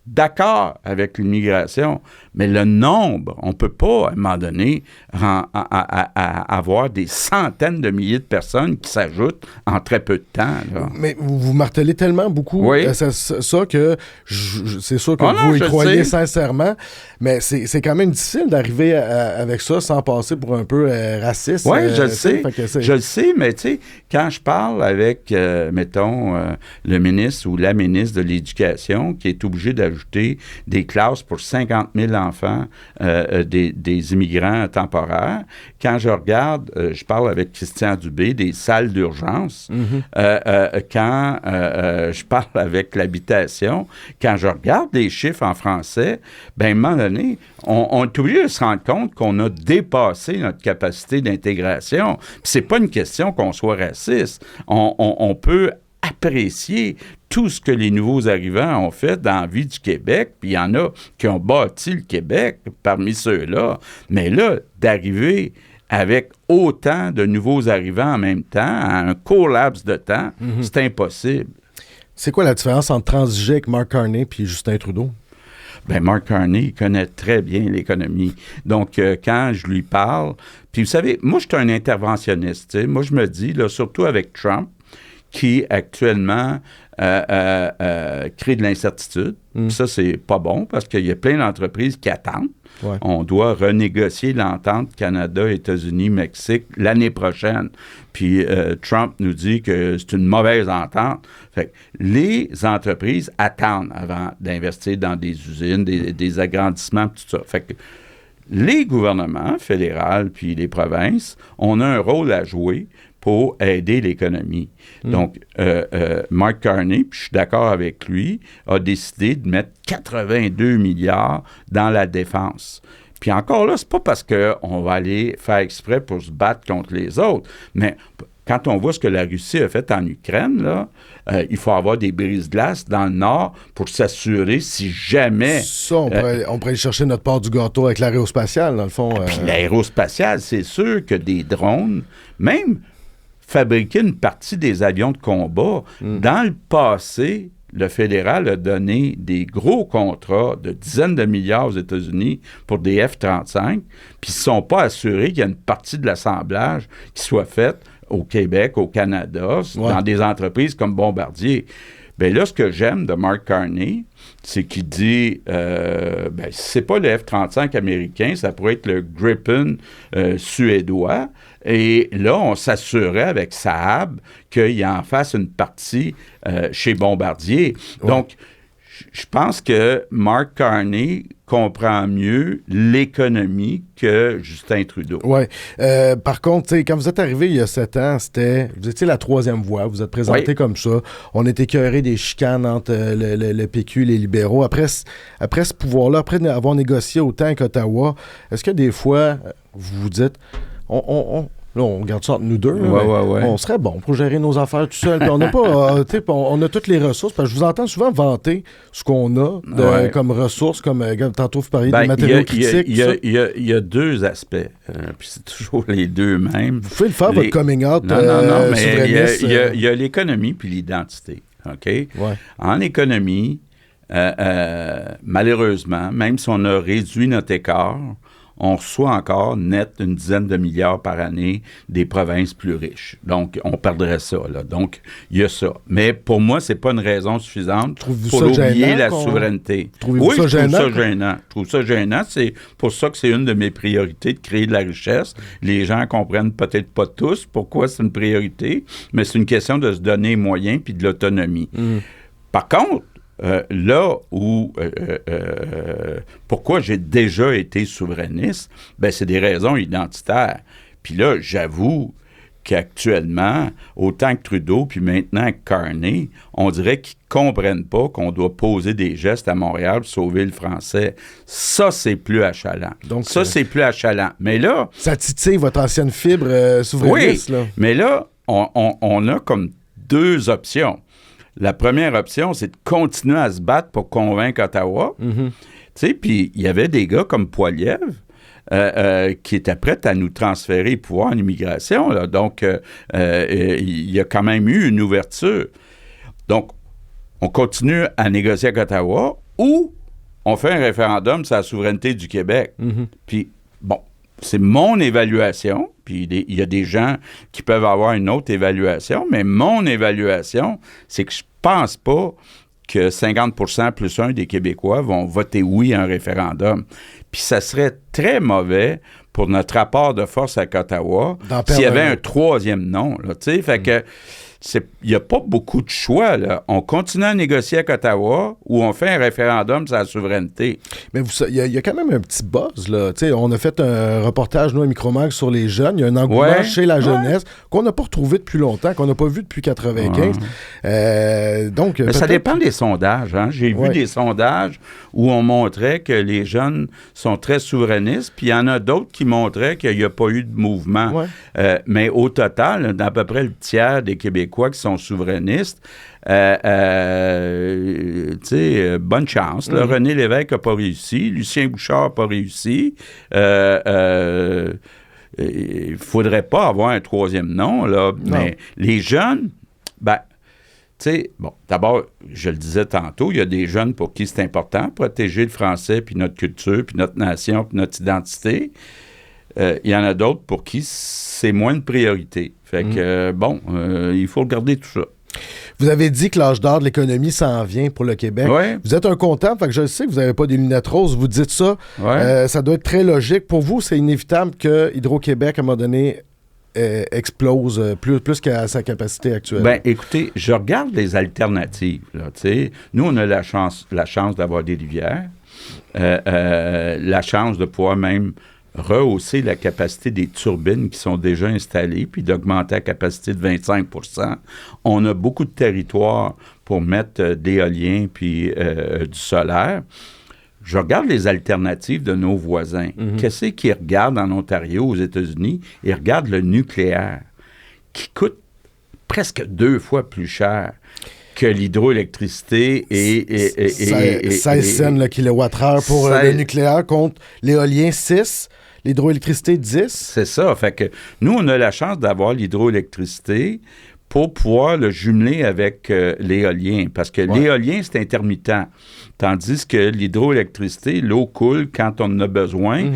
d'accord avec l'immigration, mais le nombre, on ne peut pas, à un moment donné, avoir des centaines de milliers de personnes qui s'ajoutent en très peu de temps. Là. Mais vous martelez tellement beaucoup ça que c'est sûr que vous y croyez sincèrement, mais c'est quand même difficile d'arriver avec ça sans passer pour un peu raciste. Oui, je le sais. Je le sais, mais tu sais, quand je parle avec, mettons, le ministre ou la ministre de l'Éducation qui est obligé d'ajouter des classes pour 50 000 enfants des immigrants temporaires. Quand je regarde, je parle avec Christian Dubé des salles d'urgence. Quand je parle avec l'habitation, quand je regarde les chiffres en français, bien, à un moment donné, on est obligé de se rendre compte qu'on a dépassé notre capacité d'intégration. Puis c'est pas une question qu'on soit raciste. On peut apprécier tout ce que les nouveaux arrivants ont fait dans la vie du Québec, puis il y en a qui ont bâti le Québec parmi ceux-là. Mais là, d'arriver avec autant de nouveaux arrivants en même temps, à un court laps de temps, c'est impossible. C'est quoi la différence entre transiger avec Mark Carney puis Justin Trudeau? Bien, Mark Carney, il connaît très bien l'économie. Donc, quand je lui parle... Puis, vous savez, moi, je suis un interventionniste. T'sais. Moi, je me dis, là, surtout avec Trump, qui actuellement crée de l'incertitude. Ça, c'est pas bon parce qu'il y a plein d'entreprises qui attendent. Ouais. On doit renégocier l'entente Canada, États-Unis, Mexique l'année prochaine. Puis Trump nous dit que c'est une mauvaise entente. Fait que les entreprises attendent avant d'investir dans des usines, des agrandissements, tout ça. Fait que les gouvernements fédéraux puis les provinces, on a un rôle à jouer pour aider l'économie. Donc, Mark Carney, puis je suis d'accord avec lui, a décidé de mettre 82 milliards dans la défense. Puis encore là, c'est pas parce qu'on va aller faire exprès pour se battre contre les autres, mais quand on voit ce que la Russie a fait en Ukraine, là, il faut avoir des brises-glaces dans le Nord pour s'assurer si jamais... Ça, on pourrait aller chercher notre part du gâteau avec l'aérospatiale, dans le fond. Puis l'aérospatiale, c'est sûr que des drones, même fabriquer une partie des avions de combat, dans le passé, le fédéral a donné des gros contrats de dizaines de milliards aux États-Unis pour des F-35, puis ils ne sont pas assurés qu'il y a une partie de l'assemblage qui soit faite au Québec, au Canada, dans des entreprises comme Bombardier. Bien là, ce que j'aime de Mark Carney, c'est qu'il dit, c'est pas le F-35 américain, ça pourrait être le Gripen suédois. Et là, on s'assurait avec Saab qu'il en fasse une partie chez Bombardier. Ouais. Donc, je pense que Mark Carney comprend mieux l'économie que Justin Trudeau. Oui. Par contre, quand vous êtes arrivé il y a 7 ans, vous étiez la troisième voie, vous êtes présenté comme ça. On était écœuré des chicanes entre le PQ et les libéraux. Après ce pouvoir-là, après avoir négocié autant avec Ottawa, est-ce que des fois, vous vous dites... Là, on garde ça entre nous deux. On serait bon pour gérer nos affaires tout seul. Puis on n'a pas, on a toutes les ressources. Parce que je vous entends souvent vanter ce qu'on a comme ressources, comme tantôt vous parliez de matériaux critiques. Il y a deux aspects. Puis c'est toujours les deux mêmes. Vous pouvez le faire, votre coming out souverainiste. Il y a l'économie puis l'identité. OK? Ouais. En économie, malheureusement, même si on a réduit notre écart, on reçoit encore net une dizaine de milliards par année des provinces plus riches. Donc, on perdrait ça, là. Donc, il y a ça. Mais pour moi, c'est pas une raison suffisante pour oublier la souveraineté. Oui, je trouve ça gênant. Je trouve ça gênant. C'est pour ça que c'est une de mes priorités, de créer de la richesse. Les gens comprennent peut-être pas tous pourquoi c'est une priorité, mais c'est une question de se donner les moyens puis de l'autonomie. Par contre, là où, pourquoi j'ai déjà été souverainiste, ben c'est des raisons identitaires. Puis là, j'avoue qu'actuellement, autant que Trudeau, puis maintenant que Carney, on dirait qu'ils ne comprennent pas qu'on doit poser des gestes à Montréal pour sauver le français. Ça, c'est plus achalant. Donc, ça, c'est plus achalant. Mais là... Ça titille votre ancienne fibre souverainiste, oui, là. Mais là, on a comme deux options. La première option, c'est de continuer à se battre pour convaincre Ottawa. Tu sais, puis il y avait des gars comme Poilievre qui étaient prêts à nous transférer le pouvoir en immigration. Là. Donc, il y a quand même eu une ouverture. Donc, on continue à négocier avec Ottawa ou on fait un référendum sur la souveraineté du Québec. Puis, bon, c'est mon évaluation, puis il y a des gens qui peuvent avoir une autre évaluation, mais mon évaluation, c'est que je pense pas que 50% plus un des Québécois vont voter oui à un référendum. Puis ça serait très mauvais pour notre rapport de force avec Ottawa s'il y avait un troisième non. Tu sais, fait que il n'y a pas beaucoup de choix. Là. On continue à négocier avec Ottawa ou on fait un référendum sur la souveraineté. Mais il y a quand même un petit buzz. Là. On a fait un reportage, nous, à Micromag, sur les jeunes. Il y a un engouement chez la jeunesse qu'on n'a pas retrouvé depuis longtemps, qu'on n'a pas vu depuis 1995. Donc, mais ça dépend des sondages. Hein? J'ai vu des sondages où on montrait que les jeunes sont très souverainistes, puis il y en a d'autres qui montraient qu'il n'y a pas eu de mouvement. Mais au total, à peu près le tiers des Québécois qui sont souverainistes, bonne chance. Là, René Lévesque n'a pas réussi, Lucien Bouchard n'a pas réussi. Il ne faudrait pas avoir un troisième nom, là, mais les jeunes, d'abord, je le disais tantôt, il y a des jeunes pour qui c'est important, protéger le français, puis notre culture, puis notre nation, puis notre identité. Il y en a d'autres pour qui c'est moins de priorité. Fait que, il faut regarder tout ça. Vous avez dit que l'âge d'or de l'économie s'en vient pour le Québec. Vous êtes un comptable, fait que je sais que vous n'avez pas des lunettes roses. Vous dites ça. Ça doit être très logique. Pour vous, c'est inévitable que Hydro-Québec, à un moment donné, explose plus qu'à sa capacité actuelle. Bien, écoutez, je regarde les alternatives. Là, nous, on a la chance d'avoir des rivières, la chance de pouvoir même rehausser la capacité des turbines qui sont déjà installées, puis d'augmenter la capacité de 25%. On a beaucoup de territoires pour mettre d'éolien puis du solaire. Je regarde les alternatives de nos voisins. Qu'est-ce qu'ils regardent en Ontario, aux États-Unis? Ils regardent le nucléaire, qui coûte presque 2 fois plus cher que l'hydroélectricité et 16 cents le kilowattheure pour le nucléaire contre l'éolien 6, l'hydroélectricité 10. C'est ça. Fait que nous, on a la chance d'avoir l'hydroélectricité pour pouvoir le jumeler avec l'éolien. Parce que l'éolien, c'est intermittent. Tandis que l'hydroélectricité, l'eau coule quand on en a besoin.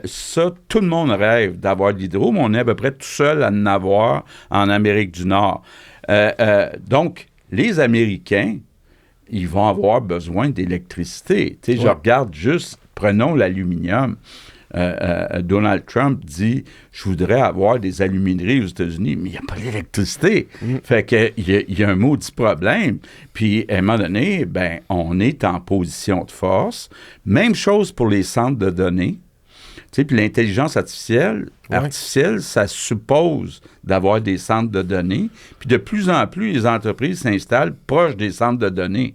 Ça, tout le monde rêve d'avoir de l'hydro, mais on est à peu près tout seul à en avoir en Amérique du Nord. Donc, les Américains, ils vont avoir besoin d'électricité. Tu sais, je regarde juste, prenons l'aluminium. Donald Trump dit « Je voudrais avoir des alumineries aux États-Unis », mais il n'y a pas d'électricité. Fait qu'il y a un maudit problème. Puis, à un moment donné, on est en position de force. Même chose pour les centres de données. Tu sais, puis l'intelligence artificielle, ça suppose d'avoir des centres de données. Puis de plus en plus, les entreprises s'installent proches des centres de données.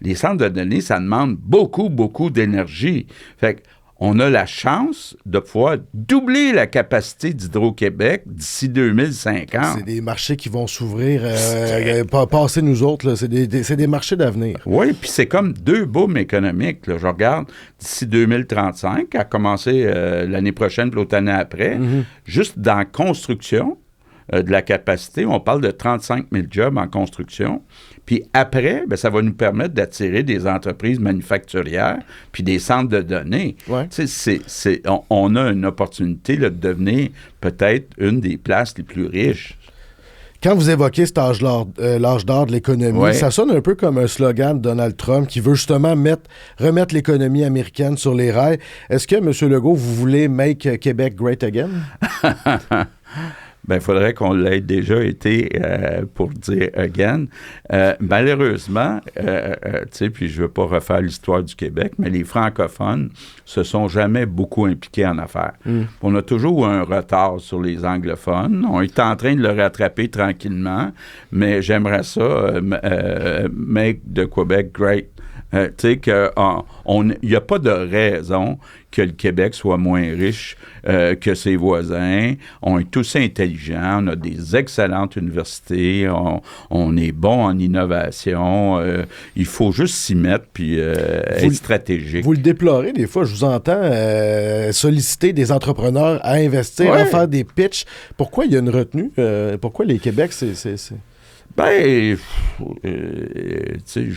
Les centres de données, ça demande beaucoup, beaucoup d'énergie. Fait qu'on a la chance de pouvoir doubler la capacité d'Hydro-Québec d'ici 2050. C'est des marchés qui vont s'ouvrir, passer nous autres. Là. C'est des marchés d'avenir. Oui, puis c'est comme 2 booms économiques. Là. Je regarde d'ici 2035, à commencer l'année prochaine, puis l'autre année après, juste dans la construction de la capacité, on parle de 35 000 jobs en construction. Puis après, ça va nous permettre d'attirer des entreprises manufacturières puis des centres de données. On a une opportunité là, de devenir peut-être une des places les plus riches. Quand vous évoquez cet l'âge d'or de l'économie, ça sonne un peu comme un slogan de Donald Trump qui veut justement remettre l'économie américaine sur les rails. Est-ce que, M. Legault, vous voulez « Make Québec great again » ? Il faudrait qu'on l'ait déjà été pour dire « again ». Malheureusement, puis je ne veux pas refaire l'histoire du Québec, mais les francophones se sont jamais beaucoup impliqués en affaires. On a toujours un retard sur les anglophones. On est en train de le rattraper tranquillement, mais j'aimerais ça « make the Québec great Tu sais, qu'il n'y a pas de raison que le Québec soit moins riche que ses voisins. On est tous intelligents, on a des excellentes universités, on est bon en innovation. Il faut juste s'y mettre puis être stratégique. Vous le déplorez des fois, je vous entends solliciter des entrepreneurs à investir, à faire des pitchs. Pourquoi il y a une retenue? Pourquoi les Québec, c'est... Ben, tu sais,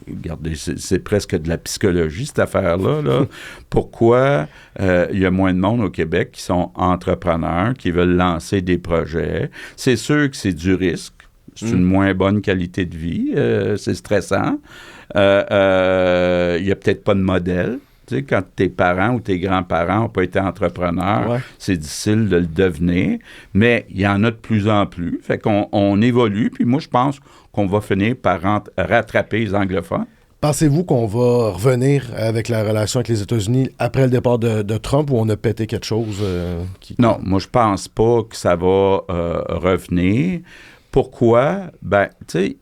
regardez, c'est presque de la psychologie, cette affaire-là. Là. Pourquoi il y a moins de monde au Québec qui sont entrepreneurs, qui veulent lancer des projets? C'est sûr que c'est du risque. C'est une moins bonne qualité de vie. C'est stressant. Il n'y a peut-être pas de modèle. Tu sais, quand tes parents ou tes grands-parents n'ont pas été entrepreneurs, c'est difficile de le devenir, mais il y en a de plus en plus. Fait qu'on évolue, puis moi, je pense qu'on va finir par rattraper les anglophones. Pensez-vous qu'on va revenir avec la relation avec les États-Unis après le départ de Trump ou on a pété quelque chose? Non, moi, je pense pas que ça va revenir. Pourquoi? Ben, tu sais,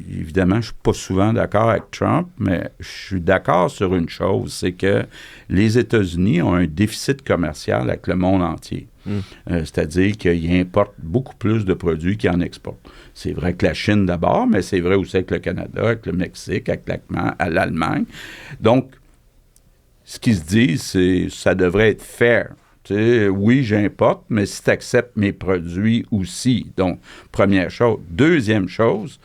évidemment, je suis pas souvent d'accord avec Trump, mais je suis d'accord sur une chose, c'est que les États-Unis ont un déficit commercial avec le monde entier. C'est-à-dire qu'ils importent beaucoup plus de produits qu'ils en exportent. C'est vrai que la Chine d'abord, mais c'est vrai aussi avec le Canada, avec le Mexique, avec l'Allemagne. Donc, ce qui se dit, c'est que ça devrait être fair. Oui, j'importe, mais si tu acceptes mes produits aussi. Donc, première chose. Deuxième chose,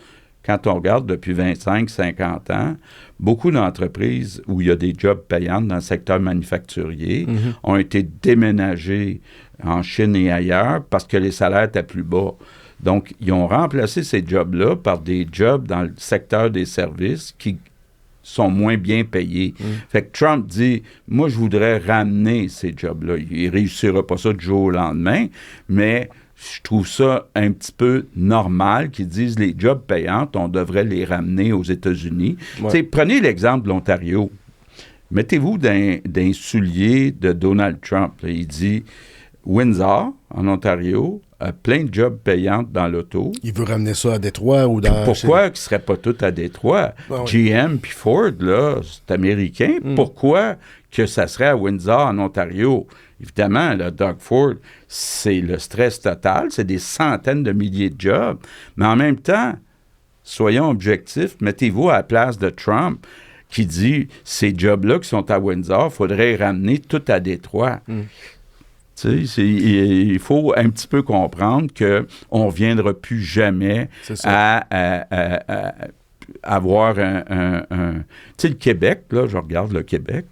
quand on regarde depuis 25-50 ans, beaucoup d'entreprises où il y a des jobs payants dans le secteur manufacturier ont été déménagées en Chine et ailleurs parce que les salaires étaient plus bas. Donc, ils ont remplacé ces jobs-là par des jobs dans le secteur des services qui sont moins bien payés. Fait que Trump dit, moi, je voudrais ramener ces jobs-là. Il ne réussira pas ça du jour au lendemain, mais je trouve ça un petit peu normal qu'ils disent les jobs payants, on devrait les ramener aux États-Unis. Prenez l'exemple de l'Ontario. Mettez-vous dans un soulier de Donald Trump. Là. Il dit, Windsor, en Ontario, a plein de jobs payants dans l'auto. Il veut ramener ça à Détroit ou dans... Pourquoi qu'ils ne seraient pas tous à Détroit? GM puis Ford, là, c'est américain. Pourquoi que ça serait à Windsor, en Ontario? Évidemment, là, Doug Ford, c'est le stress total. C'est des centaines de milliers de jobs. Mais en même temps, soyons objectifs, mettez-vous à la place de Trump qui dit, ces jobs-là qui sont à Windsor, il faudrait les ramener tout à Détroit. Tu sais, il faut un petit peu comprendre qu'on ne reviendra plus jamais à avoir un... Tu sais, le Québec, là, je regarde le Québec,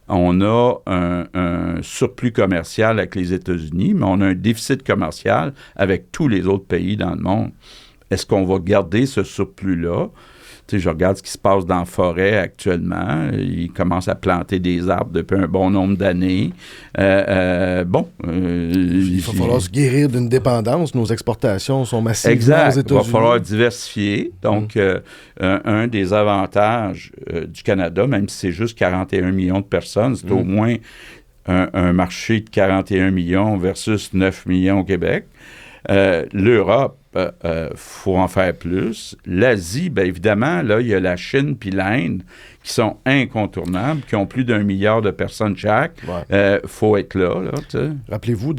on a un surplus commercial avec les États-Unis, mais on a un déficit commercial avec tous les autres pays dans le monde. Est-ce qu'on va garder ce surplus-là? Tu sais, je regarde ce qui se passe dans la forêt actuellement. Ils commencent à planter des arbres depuis un bon nombre d'années. Il va falloir se guérir d'une dépendance. Nos exportations sont massives aux États-Unis. Il va falloir diversifier. Donc, un des avantages du Canada, même si c'est juste 41 millions de personnes, c'est au moins un marché de 41 millions versus 9 millions au Québec. L'Europe, faut en faire plus. L'Asie, bien évidemment, là, il y a la Chine puis l'Inde qui sont incontournables, qui ont plus d'1 milliard de personnes chaque. Faut être là tu sais. Rappelez-vous,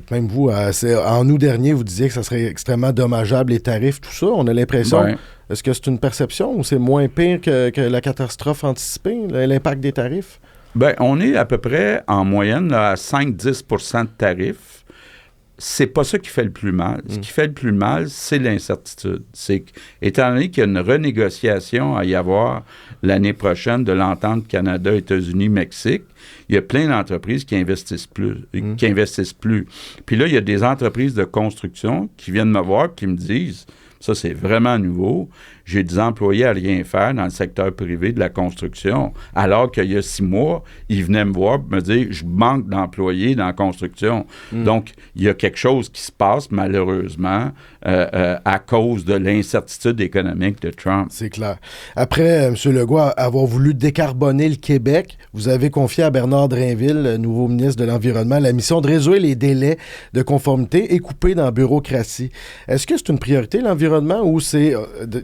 même vous, en août dernier, vous disiez que ça serait extrêmement dommageable, les tarifs, tout ça. On a l'impression... Est-ce que c'est une perception ou c'est moins pire que la catastrophe anticipée, l'impact des tarifs? Bien, on est à peu près, en moyenne, là, à 5-10 de tarifs. C'est pas ça qui fait le plus mal. Ce qui fait le plus mal, c'est l'incertitude. C'est étant donné qu'il y a une renégociation à y avoir l'année prochaine de l'entente Canada, États-Unis, Mexique, il y a plein d'entreprises qui investissent plus. Puis là, il y a des entreprises de construction qui viennent me voir et qui me disent, ça c'est vraiment nouveau, j'ai des employés à rien faire dans le secteur privé de la construction, alors qu'il y a 6 mois, ils venaient me voir et me dire, je manque d'employés dans la construction. Donc, il y a quelque chose qui se passe, malheureusement, à cause de l'incertitude économique de Trump. C'est clair. Après, M. Legault, avoir voulu décarboner le Québec, vous avez confié à Bernard Drainville, le nouveau ministre de l'Environnement, la mission de réduire les délais de conformité et couper dans la bureaucratie. Est-ce que c'est une priorité, l'environnement, ou c'est...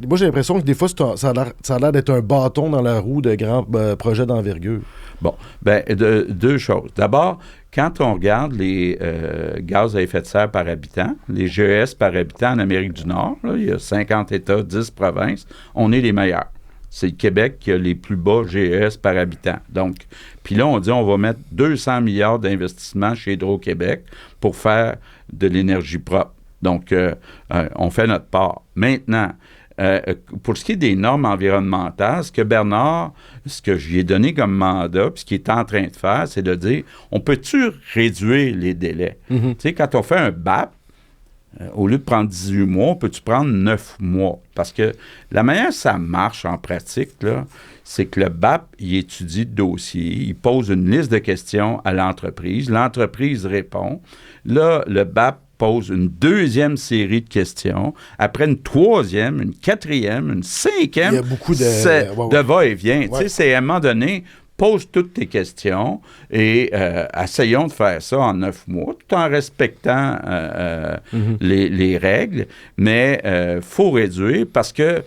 moi, j'ai l'impression que des fois, ça a l'air d'être un bâton dans la roue de grands projets d'envergure. Bon, deux choses. D'abord, quand on regarde les gaz à effet de serre par habitant, les GES par habitant en Amérique du Nord, là, il y a 50 États, 10 provinces, on est les meilleurs. C'est le Québec qui a les plus bas GES par habitant. Donc, puis là, on dit on va mettre 200 milliards d'investissements chez Hydro-Québec pour faire de l'énergie propre. Donc, on fait notre part. Maintenant, pour ce qui est des normes environnementales, ce que je lui ai donné comme mandat, puis ce qu'il est en train de faire, c'est de dire, on peut-tu réduire les délais? Tu sais, quand on fait un BAP, au lieu de prendre 18 mois, peux-tu prendre 9 mois? Parce que la manière que ça marche en pratique, là, c'est que le BAP, il étudie le dossier, il pose une liste de questions à l'entreprise répond. Là, le BAP pose une deuxième série de questions, après une troisième, une quatrième, une cinquième. Il y a beaucoup de va-et-vient. Ouais. Tu sais, c'est à un moment donné, pose toutes tes questions et essayons de faire ça en 9 mois, tout en respectant les règles, mais il faut réduire parce que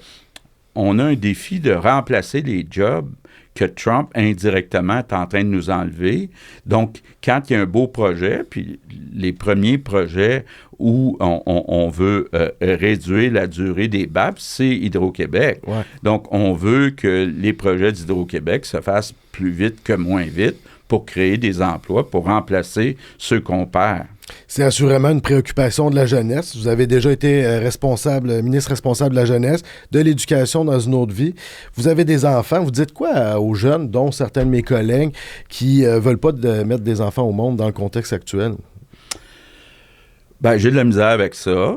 on a un défi de remplacer les jobs que Trump, indirectement, est en train de nous enlever. Donc, quand il y a un beau projet, puis les premiers projets où on veut réduire la durée des BAP, c'est Hydro-Québec. Ouais. Donc, on veut que les projets d'Hydro-Québec se fassent plus vite que moins vite pour créer des emplois, pour remplacer ceux qu'on perd. C'est assurément une préoccupation de la jeunesse. Vous avez déjà été ministre responsable de la jeunesse, de l'éducation dans une autre vie. Vous avez des enfants. Vous dites quoi aux jeunes, dont certains de mes collègues, qui ne veulent pas mettre des enfants au monde dans le contexte actuel? J'ai de la misère avec ça.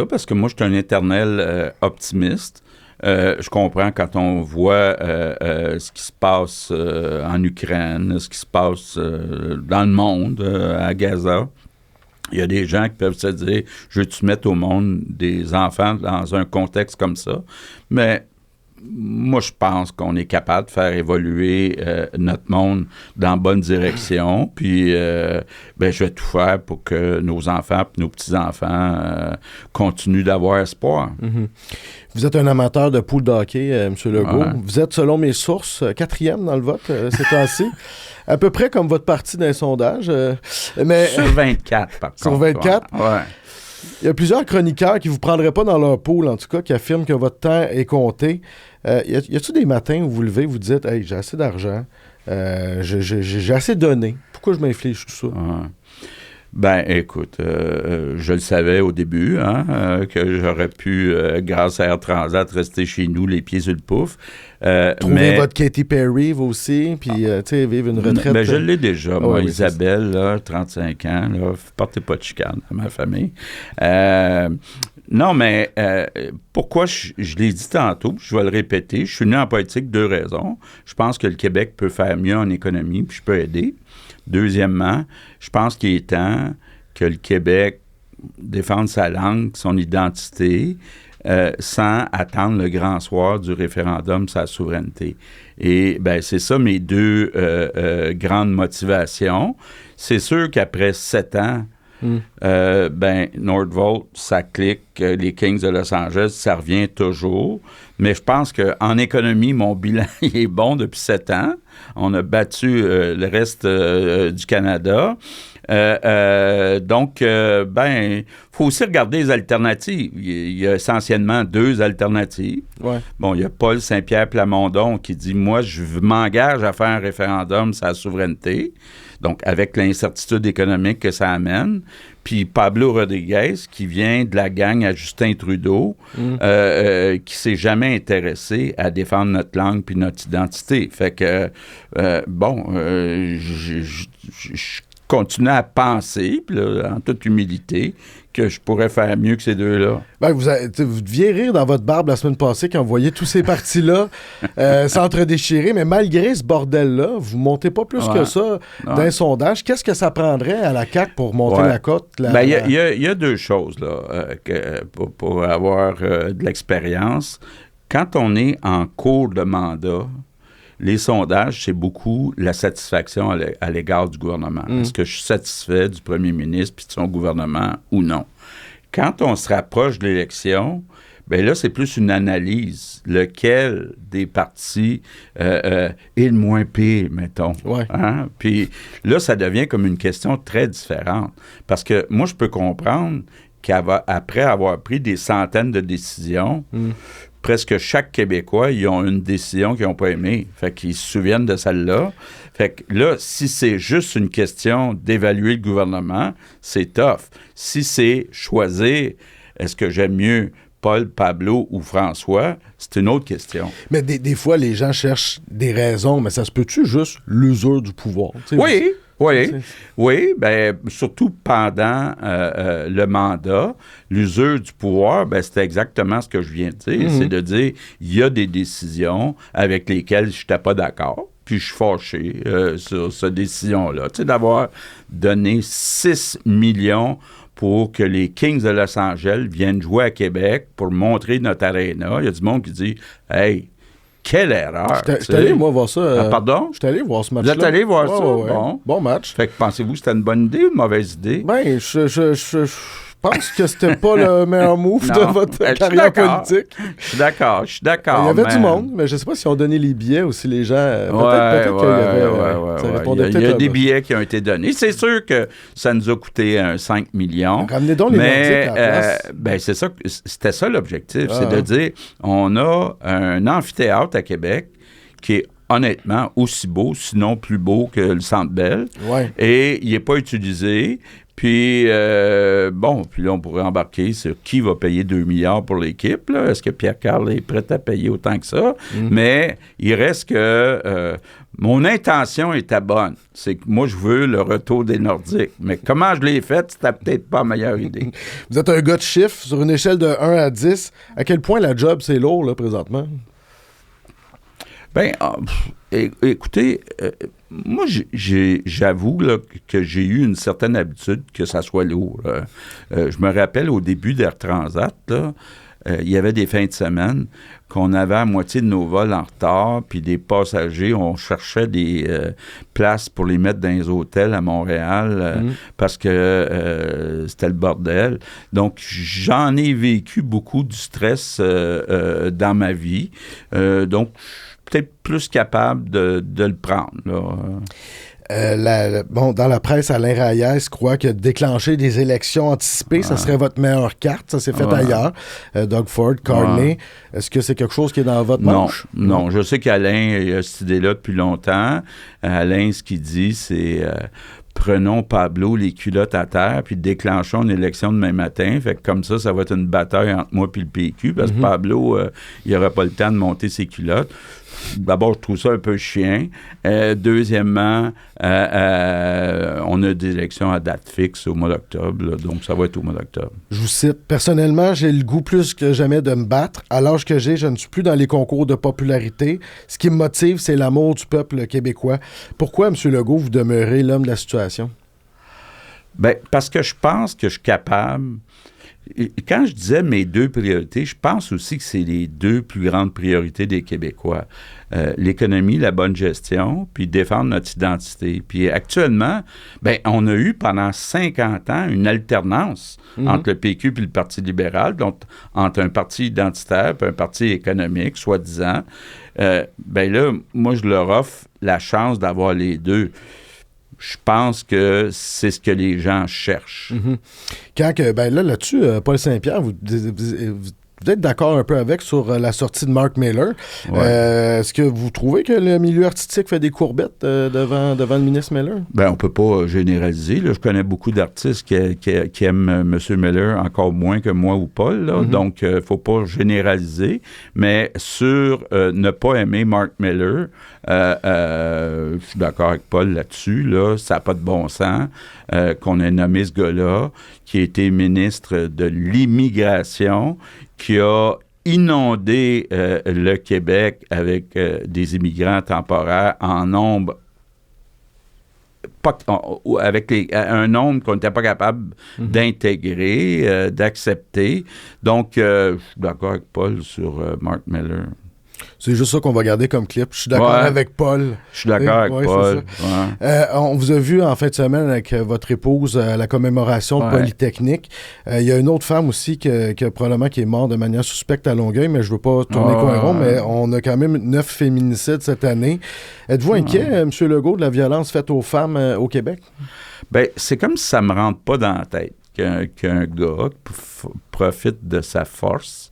Parce que moi, je suis un éternel optimiste. Je comprends quand on voit ce qui se passe en Ukraine, ce qui se passe dans le monde, à Gaza. Il y a des gens qui peuvent se dire « Je veux-tu mettre au monde des enfants dans un contexte comme ça? » Mais moi, je pense qu'on est capable de faire évoluer notre monde dans la bonne direction. Puis, je vais tout faire pour que nos enfants et nos petits-enfants continuent d'avoir espoir. Mm-hmm. Vous êtes un amateur de poule de hockey, M. Legault. Ouais. Vous êtes, selon mes sources, 4e dans le vote ces temps-ci. À peu près comme votre parti dans les sondages. Mais, sur 24, par contre. Sur 24? Ouais. Il y a plusieurs chroniqueurs qui ne vous prendraient pas dans leur pool, en tout cas, qui affirment que votre temps est compté. Y a-t-il des matins où vous levez, vous dites « Hey, j'ai assez d'argent, j'ai assez donné. Pourquoi je m'inflige tout ça? » Écoute, je le savais au début, que j'aurais pu, grâce à Air Transat, rester chez nous, les pieds sur le pouf. Trouver votre Katy Perry, vous aussi, puis, vivre une retraite. Je l'ai déjà, moi, Isabelle, là, 35 ans, là, portez pas de chicane à ma famille. Non, mais pourquoi je l'ai dit tantôt, je vais le répéter, je suis venu en politique 2 raisons. Je pense que le Québec peut faire mieux en économie, puis je peux aider. Deuxièmement, je pense qu'il est temps que le Québec défende sa langue, son identité, sans attendre le grand soir du référendum sur la souveraineté. Et c'est ça mes 2 grandes motivations. C'est sûr qu'après 7 ans, Nordvolt, ça clique, les Kings de Los Angeles, ça revient toujours. Mais je pense qu'en économie, mon bilan est bon depuis 7 ans. On a battu le reste du Canada. Donc, faut aussi regarder les alternatives. Il y a essentiellement 2 alternatives. Ouais. Bon, il y a Paul Saint-Pierre Plamondon qui dit « Moi, je m'engage à faire un référendum sur la souveraineté. » Donc, avec l'incertitude économique que ça amène. Puis Pablo Rodriguez, qui vient de la gang à Justin Trudeau, qui s'est jamais intéressé à défendre notre langue puis notre identité. Fait que, je continue à penser, puis là, en toute humilité, que je pourrais faire mieux que ces 2-là. Vous deviez rire dans votre barbe la semaine passée quand vous voyez tous ces partis-là s'entre-déchirer, mais malgré ce bordel-là, vous ne montez pas plus que ça d'un sondage. Qu'est-ce que ça prendrait à la CAQ pour monter la cote? Il y a 2 choses là, pour avoir de l'expérience. Quand on est en cours de mandat, les sondages, c'est beaucoup la satisfaction à l'égard du gouvernement. Est-ce que je suis satisfait du premier ministre puis de son gouvernement ou non? Quand on se rapproche de l'élection, bien là, c'est plus une analyse. Lequel des partis est le moins pire, mettons. Ouais. Hein? Puis là, ça devient comme une question très différente. Parce que moi, je peux comprendre qu'après avoir pris des centaines de décisions, presque chaque Québécois, ils ont une décision qu'ils n'ont pas aimée. Fait qu'ils se souviennent de celle-là. Fait que là, si c'est juste une question d'évaluer le gouvernement, c'est tough. Si c'est choisir, est-ce que j'aime mieux Paul, Pablo ou François, c'est une autre question. Mais des fois, les gens cherchent des raisons, mais ça se peut-tu juste l'usure du pouvoir? Oui, bien, surtout pendant le mandat, l'usure du pouvoir, bien, c'était exactement ce que je viens de dire. C'est de dire, il y a des décisions avec lesquelles je n'étais pas d'accord, puis je suis fâché sur cette décision-là. Tu sais, d'avoir donné 6 millions pour que les Kings de Los Angeles viennent jouer à Québec pour montrer notre aréna. Il y a du monde qui dit « Hey, quelle erreur! » J'étais allé, moi, voir ça. Pardon? J'étais allé voir ce match-là. Vous êtes allé voir ça? Ouais. Bon match. Fait que pensez-vous que c'était une bonne idée ou une mauvaise idée? Ben, je pense que c'était pas le meilleur move de votre carrière politique. Je suis d'accord. Il y avait du monde, mais je sais pas si on donnait les billets ou si les gens... Peut-être qu'il y avait... ça répondait peut-être... Il y a des billets qui ont été donnés. C'est sûr que ça nous a coûté 5 millions. Ramenez donc les Nordiques à la place. Ben, c'est ça, c'était ça l'objectif. C'est de dire, on a un amphithéâtre à Québec qui est honnêtement aussi beau, sinon plus beau que le Centre Bell. Ouais. Et il n'est pas utilisé. Puis, puis là, on pourrait embarquer sur qui va payer 2 milliards pour l'équipe. Là. Est-ce que Pierre-Carl est prêt à payer autant que ça? Mais il reste que mon intention était bonne. C'est que moi, je veux le retour des Nordiques. Mais comment je l'ai fait, c'était peut-être pas la meilleure idée. Vous êtes un gars de chiffres sur une échelle de 1 à 10. À quel point la job, c'est lourd, là, présentement? Bien, écoutez, moi, j'avoue là, que j'ai eu une certaine habitude que ça soit lourd. Je me rappelle au début d'Air Transat, il y avait des fins de semaine qu'on avait à moitié de nos vols en retard, puis des passagers, on cherchait des places pour les mettre dans les hôtels à Montréal parce que c'était le bordel. Donc, j'en ai vécu beaucoup du stress dans ma vie. Donc, peut-être plus capable de le prendre. Là. Dans la presse, Alain Reyes croit que déclencher des élections anticipées, ça serait votre meilleure carte. Ça s'est fait ailleurs. Doug Ford, Carney. Est-ce que c'est quelque chose qui est dans votre manche? Non. Je sais qu'Alain a cette idée-là depuis longtemps. Alain, ce qu'il dit, c'est... prenons Pablo les culottes à terre, puis déclenchons une élection demain matin. Fait que comme ça va être une bataille entre moi et le PQ, parce que Pablo, il n'aura pas le temps de monter ses culottes. D'abord, je trouve ça un peu chien. Deuxièmement, on a des élections à date fixe au mois d'octobre, là, donc ça va être au mois d'octobre. Je vous cite, « Personnellement, j'ai le goût plus que jamais de me battre. À l'âge que j'ai, je ne suis plus dans les concours de popularité. Ce qui me motive, c'est l'amour du peuple québécois. » Pourquoi, M. Legault, vous demeurez l'homme de la situation? Bien, parce que je pense que je suis capable... Quand je disais mes 2 priorités, je pense aussi que c'est les 2 plus grandes priorités des Québécois. L'économie, la bonne gestion, puis défendre notre identité. Puis actuellement, bien, on a eu pendant 50 ans une alternance entre le PQ et le Parti libéral, donc entre un parti identitaire et un parti économique, soi-disant. Bien là, moi, je leur offre la chance d'avoir les 2. Je pense que c'est ce que les gens cherchent. Quand que, là-dessus, Paul Saint-Pierre, vous êtes d'accord un peu avec sur la sortie de Mark Miller. Est-ce que vous trouvez que le milieu artistique fait des courbettes devant le ministre Miller? Bien, on peut pas généraliser. Là. Je connais beaucoup d'artistes qui aiment M. Miller encore moins que moi ou Paul. Là. Donc, il ne faut pas généraliser. Mais sur ne pas aimer Mark Miller, je suis d'accord avec Paul là-dessus. Là, ça n'a pas de bon sens qu'on ait nommé ce gars-là qui a été ministre de l'Immigration, qui a inondé le Québec avec des immigrants temporaires en nombre, avec un nombre qu'on n'était pas capable d'intégrer, d'accepter. Donc, je suis d'accord avec Paul sur Mark Miller. C'est juste ça qu'on va garder comme clip. Je suis d'accord avec Paul. Je suis d'accord avec Paul. On vous a vu en fin de semaine avec votre épouse à la commémoration de Polytechnique. Il y a une autre femme aussi qui probablement qui est morte de manière suspecte à Longueuil, mais je veux pas tourner coin rond, mais on a quand même 9 féminicides cette année. Êtes-vous inquiet, M. Legault, de la violence faite aux femmes au Québec? Bien, c'est comme si ça me rentre pas dans la tête qu'un gars profite de sa force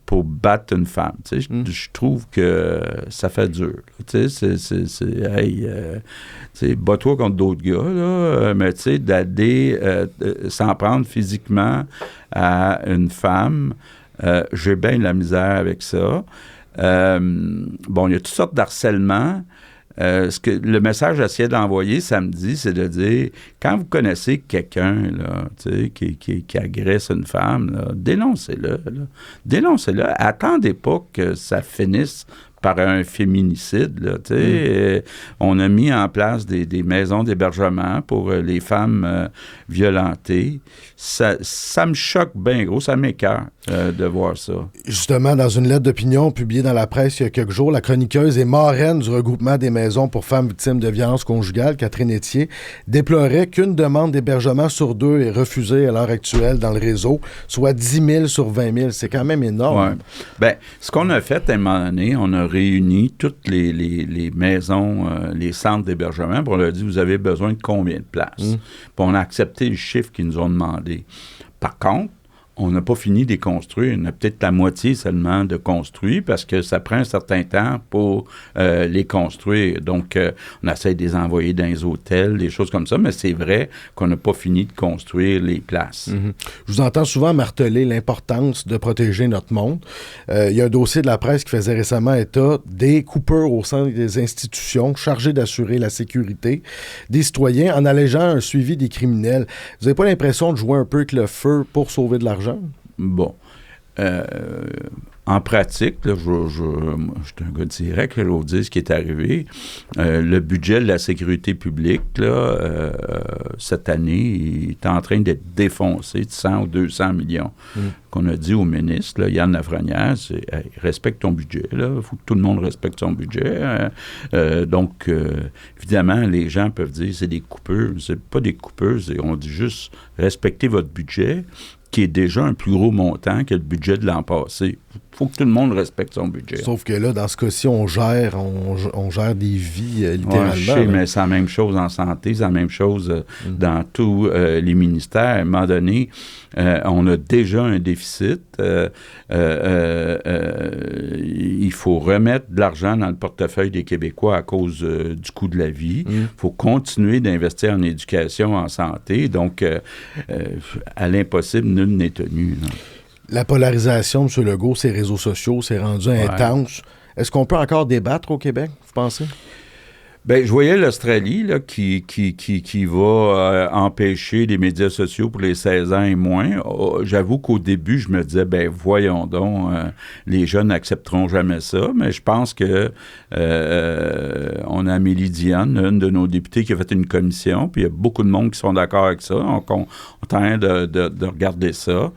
pour battre une femme. Tu sais, je trouve que ça fait dur. Tu sais, bats-toi contre d'autres gars, là, mais tu sais, d'aller s'en prendre physiquement à une femme, j'ai bien de la misère avec ça. Bon, il y a toutes sortes d'harcèlement. Ce que le message que j'essayais d'envoyer samedi, c'est de dire, quand vous connaissez quelqu'un là, qui agresse une femme, là, dénoncez-le. Là. Dénoncez-le. Attendez pas que ça finisse par un féminicide. Là, on a mis en place des maisons d'hébergement pour les femmes violentées. Ça me choque bien gros, ça m'écoeure de voir ça. Justement, dans une lettre d'opinion publiée dans la presse il y a quelques jours, la chroniqueuse et marraine du regroupement des maisons pour femmes victimes de violences conjugales, Catherine Etier, déplorait qu'une demande d'hébergement sur 2 est refusée à l'heure actuelle dans le réseau, soit 10 000 sur 20 000. C'est quand même énorme. Ouais. Bien, ce qu'on a fait à un moment donné, on a réuni toutes les maisons, les centres d'hébergement, puis on leur a dit, vous avez besoin de combien de places? Puis on a accepté le chiffre qu'ils nous ont demandé. Par contre, on n'a pas fini de les construire. On a peut-être la moitié seulement de construire parce que ça prend un certain temps pour les construire. Donc, on essaie de les envoyer dans les hôtels, des choses comme ça, mais c'est vrai qu'on n'a pas fini de construire les places. Je vous entends souvent marteler l'importance de protéger notre monde. Il y a un dossier de la presse qui faisait récemment état des coupeurs au sein des institutions chargées d'assurer la sécurité des citoyens en allégeant un suivi des criminels. Vous n'avez pas l'impression de jouer un peu avec le feu pour sauver de l'argent? Bon. En pratique, là, je suis un gars direct, je vais vous dire ce qui est arrivé. Le budget de la sécurité publique, là, cette année, il est en train d'être défoncé de 100 ou 200 millions. Qu'on a dit au ministre, là, Yann Lafrenière, c'est hey, respecte ton budget. Il faut que tout le monde respecte son budget. Donc, évidemment, les gens peuvent dire c'est des coupeurs. C'est pas des coupeurs, on dit juste respectez votre budget, qui est déjà un plus gros montant que le budget de l'an passé. Il faut que tout le monde respecte son budget. Sauf que là, dans ce cas-ci, on gère des vies, littéralement. Je sais, mais c'est la même chose en santé, c'est la même chose dans tous les ministères. À un moment donné, on a déjà un déficit. Il faut remettre de l'argent dans le portefeuille des Québécois à cause du coût de la vie. Il faut continuer d'investir en éducation, en santé. Donc, à l'impossible, nul n'est tenu. Non. La polarisation, M. Legault, ces réseaux sociaux, c'est rendu intense. Est-ce qu'on peut encore débattre au Québec, vous pensez? Bien, je voyais l'Australie là, qui va empêcher les médias sociaux pour les 16 ans et moins. J'avoue qu'au début, je me disais, ben voyons donc, les jeunes n'accepteront jamais ça. Mais je pense que on a Amélie Diane, une de nos députées, qui a fait une commission, puis il y a beaucoup de monde qui sont d'accord avec ça. Donc, on est en train de regarder ça.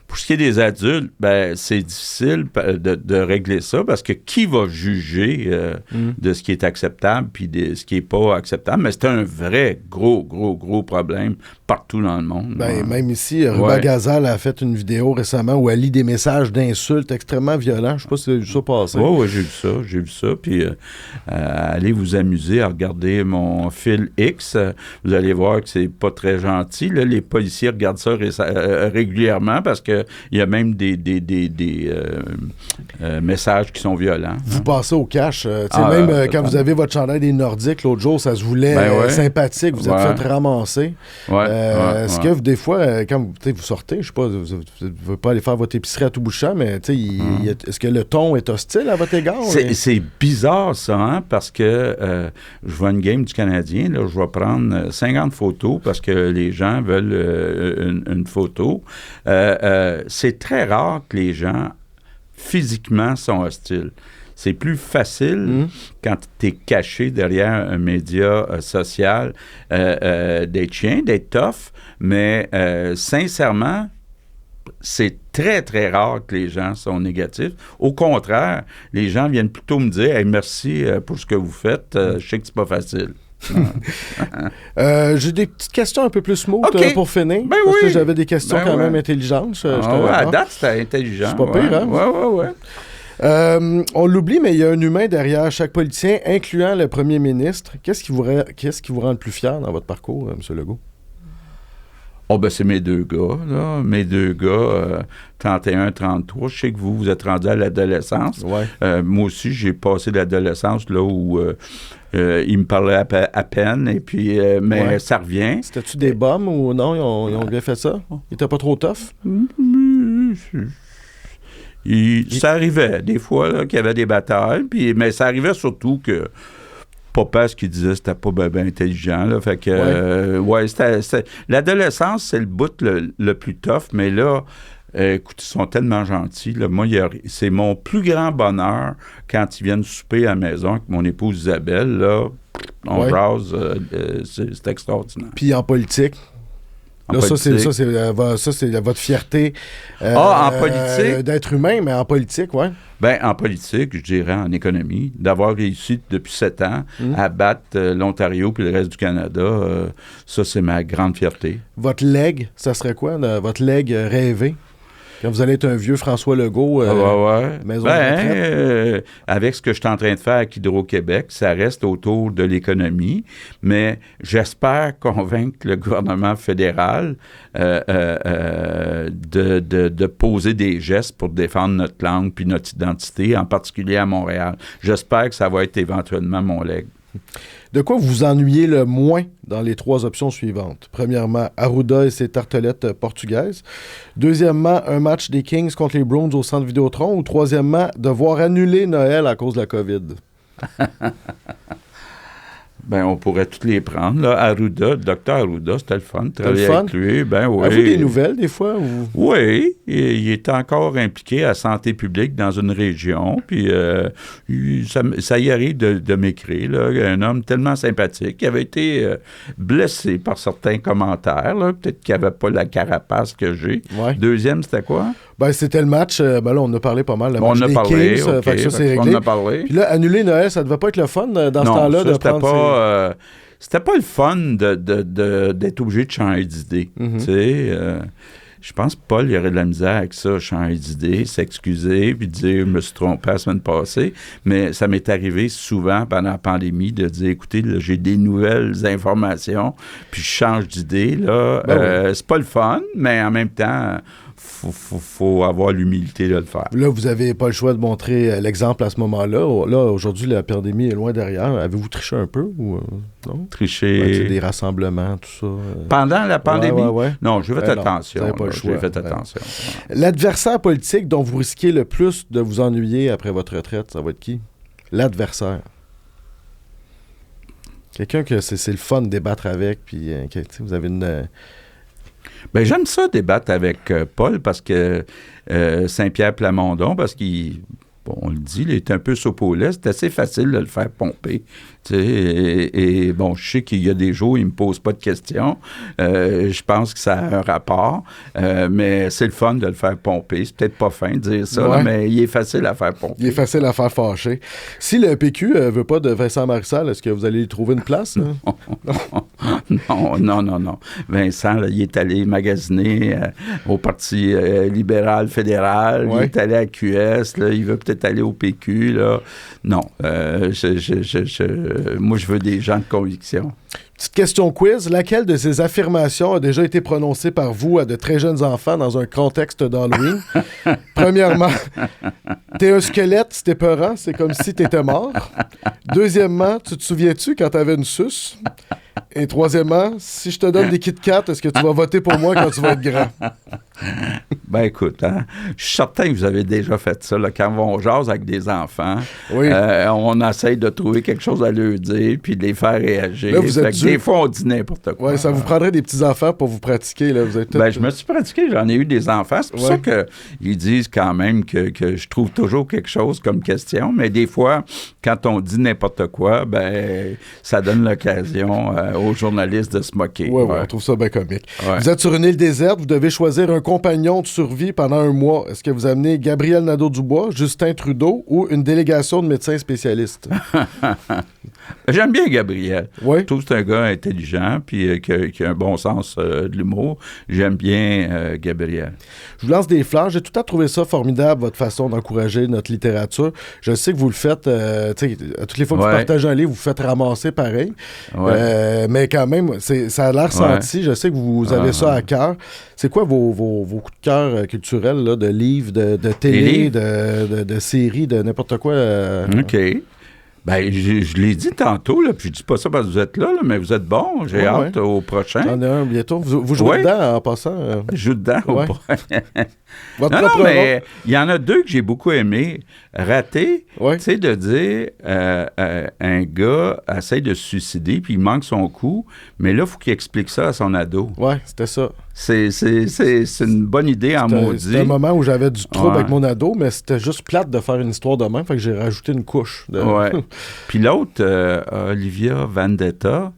Pour ce qui est des adultes, ben, c'est difficile de régler ça parce que qui va juger de ce qui est acceptable puis de ce qui n'est pas acceptable? Mais c'est un vrai gros problème partout dans le monde. Ben, même ici, Ruba Gazal a fait une vidéo récemment où elle lit des messages d'insultes extrêmement violents. Je ne sais pas si vous avez vu ça passer. Oui, j'ai vu ça. Puis allez vous amuser à regarder mon fil X. Vous allez voir que c'est pas très gentil. Là, les policiers regardent ça régulièrement parce que il y a même des messages qui sont violents. Vous passez au cash. Quand vous avez votre chandail des Nordiques, l'autre jour, ça se voulait sympathique. Vous êtes fait ramasser. Est-ce que des fois, quand vous sortez, je ne sais pas, vous ne pouvez pas aller faire votre épicerie à tout bout de champ, mais est-ce que le ton est hostile à votre égard? C'est bizarre, ça, hein, parce que je vois une game du Canadien, là, je vais prendre 50 photos parce que les gens veulent une photo. C'est très rare que les gens, physiquement, sont hostiles. C'est plus facile quand tu es caché derrière un média social d'être chien, d'être tough, mais sincèrement, c'est très, très rare que les gens sont négatifs. Au contraire, les gens viennent plutôt me dire « Hey, merci pour ce que vous faites. Je sais que c'est pas facile. » J'ai des petites questions un peu plus smooth pour finir. Ben parce oui. que j'avais des questions quand même intelligentes. À date, c'était intelligent. C'est pas pire, hein? Ouais. On l'oublie, mais il y a un humain derrière chaque politicien, incluant le premier ministre. Qu'est-ce qui vous rend le plus fier dans votre parcours, M. Legault? Oh, ben c'est mes deux gars, là. Mes deux gars, 31, 33. Je sais que vous êtes rendus à l'adolescence. Ouais. Moi aussi, j'ai passé l'adolescence là où ils me parlaient à peine, et puis, mais ça revient. C'était-tu des bombes ou non? Ils ont bien fait ça? Ils étaient pas trop tough? Ça arrivait, des fois, là, qu'il y avait des batailles, mais ça arrivait surtout que papa, ce qu'il disait, c'était pas bien intelligent. Là, fait que, l'adolescence, c'est le bout le plus tough, mais là, écoute, ils sont tellement gentils. Là. Moi, c'est mon plus grand bonheur quand ils viennent souper à la maison avec mon épouse Isabelle. Là, on jase, c'est extraordinaire. Puis en politique? Là, ça, c'est votre fierté en politique? D'être humain, mais en politique, oui. Bien, en politique, je dirais en économie, d'avoir réussi depuis 7 ans à battre l'Ontario puis le reste du Canada, ça, c'est ma grande fierté. Votre legs, ça serait quoi, votre legs rêvé? Quand vous allez être un vieux François Legault, maison de retraite. Avec ce que je suis en train de faire avec Hydro-Québec, ça reste autour de l'économie, mais j'espère convaincre le gouvernement fédéral de poser des gestes pour défendre notre langue puis notre identité, en particulier à Montréal. J'espère que ça va être éventuellement mon legs. De quoi vous vous ennuyez le moins dans les 3 options suivantes? Premièrement, Arruda et ses tartelettes portugaises. Deuxièmement, un match des Kings contre les Browns au centre Vidéotron. Ou troisièmement, devoir annuler Noël à cause de la COVID? Ben, on pourrait toutes les prendre. Là. Arruda, le docteur Arruda, c'était le fun de travailler avec lui. Ben, oui. Avez-vous des nouvelles, des fois? Ou... Oui, il est encore impliqué à santé publique dans une région. Puis, ça y arrive de m'écrire. Là. Un homme tellement sympathique qui avait été blessé par certains commentaires. Là. Peut-être qu'il n'avait pas la carapace que j'ai. Ouais. Deuxième, c'était quoi? Ben, c'était le match. Là, on a parlé pas mal. Le match des Kings. Fait que ça, c'est réglé. On a parlé. Puis là, annuler Noël, ça devait pas être le fun dans ce temps-là de prendre c'était pas le fun d'être obligé de changer d'idée. Tu sais, je pense que Paul, il aurait de la misère avec ça, changer d'idée, s'excuser, puis dire « je me suis trompé la semaine passée ». Mais ça m'est arrivé souvent pendant la pandémie de dire « écoutez, là, j'ai des nouvelles informations, puis je change d'idée. » C'est pas le fun, mais en même temps... Faut avoir l'humilité de le faire. Là, vous n'avez pas le choix de montrer l'exemple à ce moment-là. Là, aujourd'hui, la pandémie est loin derrière. Avez-vous triché un peu ou non? Triché? Des rassemblements, tout ça. Pendant la pandémie? Ouais. Non, j'ai fait attention. Vous n'avez pas le choix. J'ai fait attention. L'adversaire politique dont vous risquez le plus de vous ennuyer après votre retraite, ça va être qui? L'adversaire. Quelqu'un que c'est le fun de débattre avec, puis vous avez une... Ben, j'aime ça débattre avec Paul parce que Saint-Pierre Plamondon, parce qu'il, on le dit, il est un peu soupe au lait, c'est assez facile de le faire pomper. Et bon, je sais qu'il y a des jours où il ne me pose pas de questions. Je pense que ça a un rapport, mais c'est le fun de le faire pomper. C'est peut-être pas fin de dire ça, là, mais il est facile à faire pomper. Il est facile à faire fâcher. Si le PQ ne veut pas de Vincent Marissal, est-ce que vous allez lui trouver une place? Non. Vincent, là, il est allé magasiner au Parti libéral fédéral. Il est allé à QS. Là, il veut peut-être aller au PQ. Là. Non. Moi, je veux des gens de conviction. Petite question quiz. Laquelle de ces affirmations a déjà été prononcée par vous à de très jeunes enfants dans un contexte d'Halloween? Premièrement, t'es un squelette, c'était peurant, c'est comme si t'étais mort. Deuxièmement, tu te souviens-tu quand t'avais une suce? Et troisièmement, si je te donne des Kit Kat, est-ce que tu vas voter pour moi quand tu vas être grand? Ben écoute, je suis certain que vous avez déjà fait ça. Là, quand on jase avec des enfants, on essaye de trouver quelque chose à leur dire puis de les faire réagir. Là, des fois, on dit n'importe quoi. Oui, ça vous prendrait des petits-enfants pour vous pratiquer. Là. Vous êtes je me suis pratiqué, j'en ai eu des enfants. C'est pour ça qu'ils disent quand même que je trouve toujours quelque chose comme question, mais des fois, quand on dit n'importe quoi, ben ça donne l'occasion aux journalistes de se moquer. Oui, on trouve ça bien comique. Vous êtes sur une île déserte, vous devez choisir un compagnon de survie pendant un mois, est-ce que vous amenez Gabriel Nadeau-Dubois, Justin Trudeau ou une délégation de médecins spécialistes? J'aime bien Gabriel. Oui. Je trouve que c'est un gars intelligent puis qui a un bon sens de l'humour. J'aime bien Gabriel. Je vous lance des fleurs. J'ai tout le temps trouvé ça formidable, votre façon d'encourager notre littérature. Je sais que vous le faites, à toutes les fois que vous partagez un livre, vous faites ramasser pareil. Mais quand même, ça a l'air senti. Je sais que vous avez ça à cœur. C'est quoi vos coups de cœur culturels, là, de livres, de télé, de séries, de n'importe quoi? OK. Ben, je l'ai dit tantôt, là, puis je dis pas ça parce que vous êtes là, mais vous êtes bon. J'ai hâte au prochain. J'en ai un bientôt. Vous jouez dedans en passant? Je joue dedans au prochain. Non, mais il y en a deux que j'ai beaucoup aimé. Raté, tu sais, de dire un gars essaie de se suicider, puis il manque son coup, mais là, il faut qu'il explique ça à son ado. Oui, c'était ça. C'est une bonne idée en maudit. C'était un moment où j'avais du trouble avec mon ado, mais c'était juste plate de faire une histoire de même, fait que j'ai rajouté une couche. Puis l'autre, Olivia Vendetta,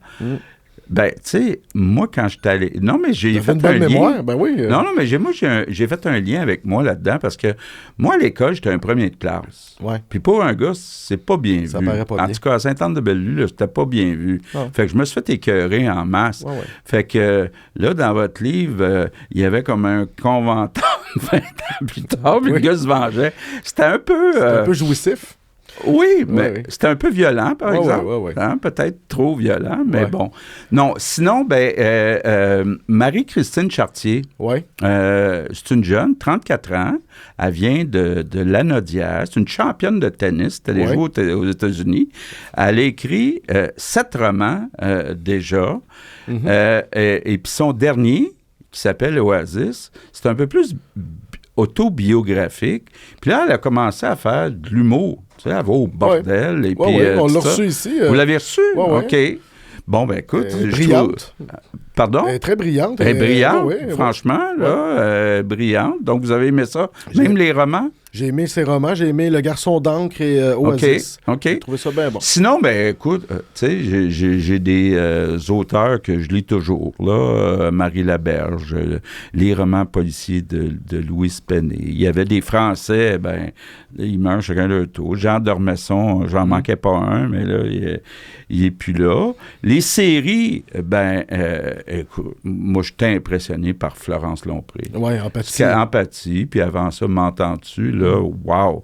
ben, tu sais, moi, quand je suis allé... Non, mais j'ai fait un lien... Ben oui. Non, mais j'ai fait un lien avec moi là-dedans parce que moi, à l'école, j'étais un premier de classe. Ouais. Puis pour un gars, c'est pas bien vu. Ça paraît pas bien. En tout cas, à Sainte-Anne-de-Bellevue, c'était pas bien vu. Oh. Fait que je me suis fait écœurer en masse. Fait que là, dans votre livre, il y avait comme un conventeur 20 ans plus tard, puis le gars se vengeait. C'était un peu... C'était un peu jouissif. Oui, mais c'était un peu violent, par exemple. Hein, peut-être trop violent, mais bon. Non, sinon, Marie-Christine Chartier, c'est une jeune, 34 ans. Elle vient de Lanaudière. C'est une championne de tennis. Elle a joué aux États-Unis. Elle a écrit 7 romans déjà. Et puis son dernier, qui s'appelle Oasis, c'est un peu plus autobiographique. Puis là, elle a commencé à faire de l'humour. Tu sais, elle va au bordel. Et puis, on l'a reçu ici. Vous l'avez reçu? OK. Bon, ben écoute. Brillante. Pardon? Elle est très brillante. Elle est brillante, franchement, là, brillante. Donc, vous avez aimé ça? Même les romans? J'ai aimé ses romans, j'ai aimé Le Garçon d'encre et Oasis. OK. J'ai trouvé ça bien bon. Sinon, ben écoute, tu sais, j'ai des auteurs que je lis toujours, là. Marie Laberge, les romans policiers de Louis Pennet. Il y avait des Français, ben, ils meurent chacun leur tour. Jean d'Ormesson, j'en manquais pas un, mais là, il est plus là. Les séries, ben, écoute, moi, j'étais impressionné par Florence Lompré. Oui, Empathie. Empathie, puis avant ça, M'entends-tu, là, wow!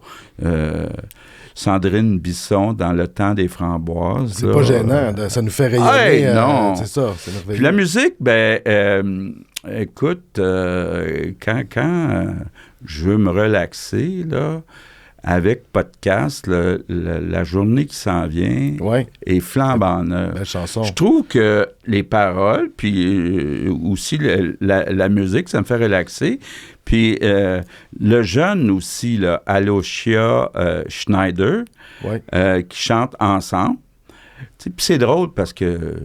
Sandrine Bisson dans Le temps des framboises. C'est pas gênant, ça nous fait rayonner. Non. C'est ça, c'est merveilleux. Puis la musique, ben, écoute, quand je veux me relaxer, là, avec podcast, la journée qui s'en vient est flambant neuve. Belle chanson. Je trouve que les paroles, puis aussi la musique, ça me fait relaxer. Puis le jeune aussi, là, Aloysia Schneider, qui chante ensemble. Puis c'est drôle parce que,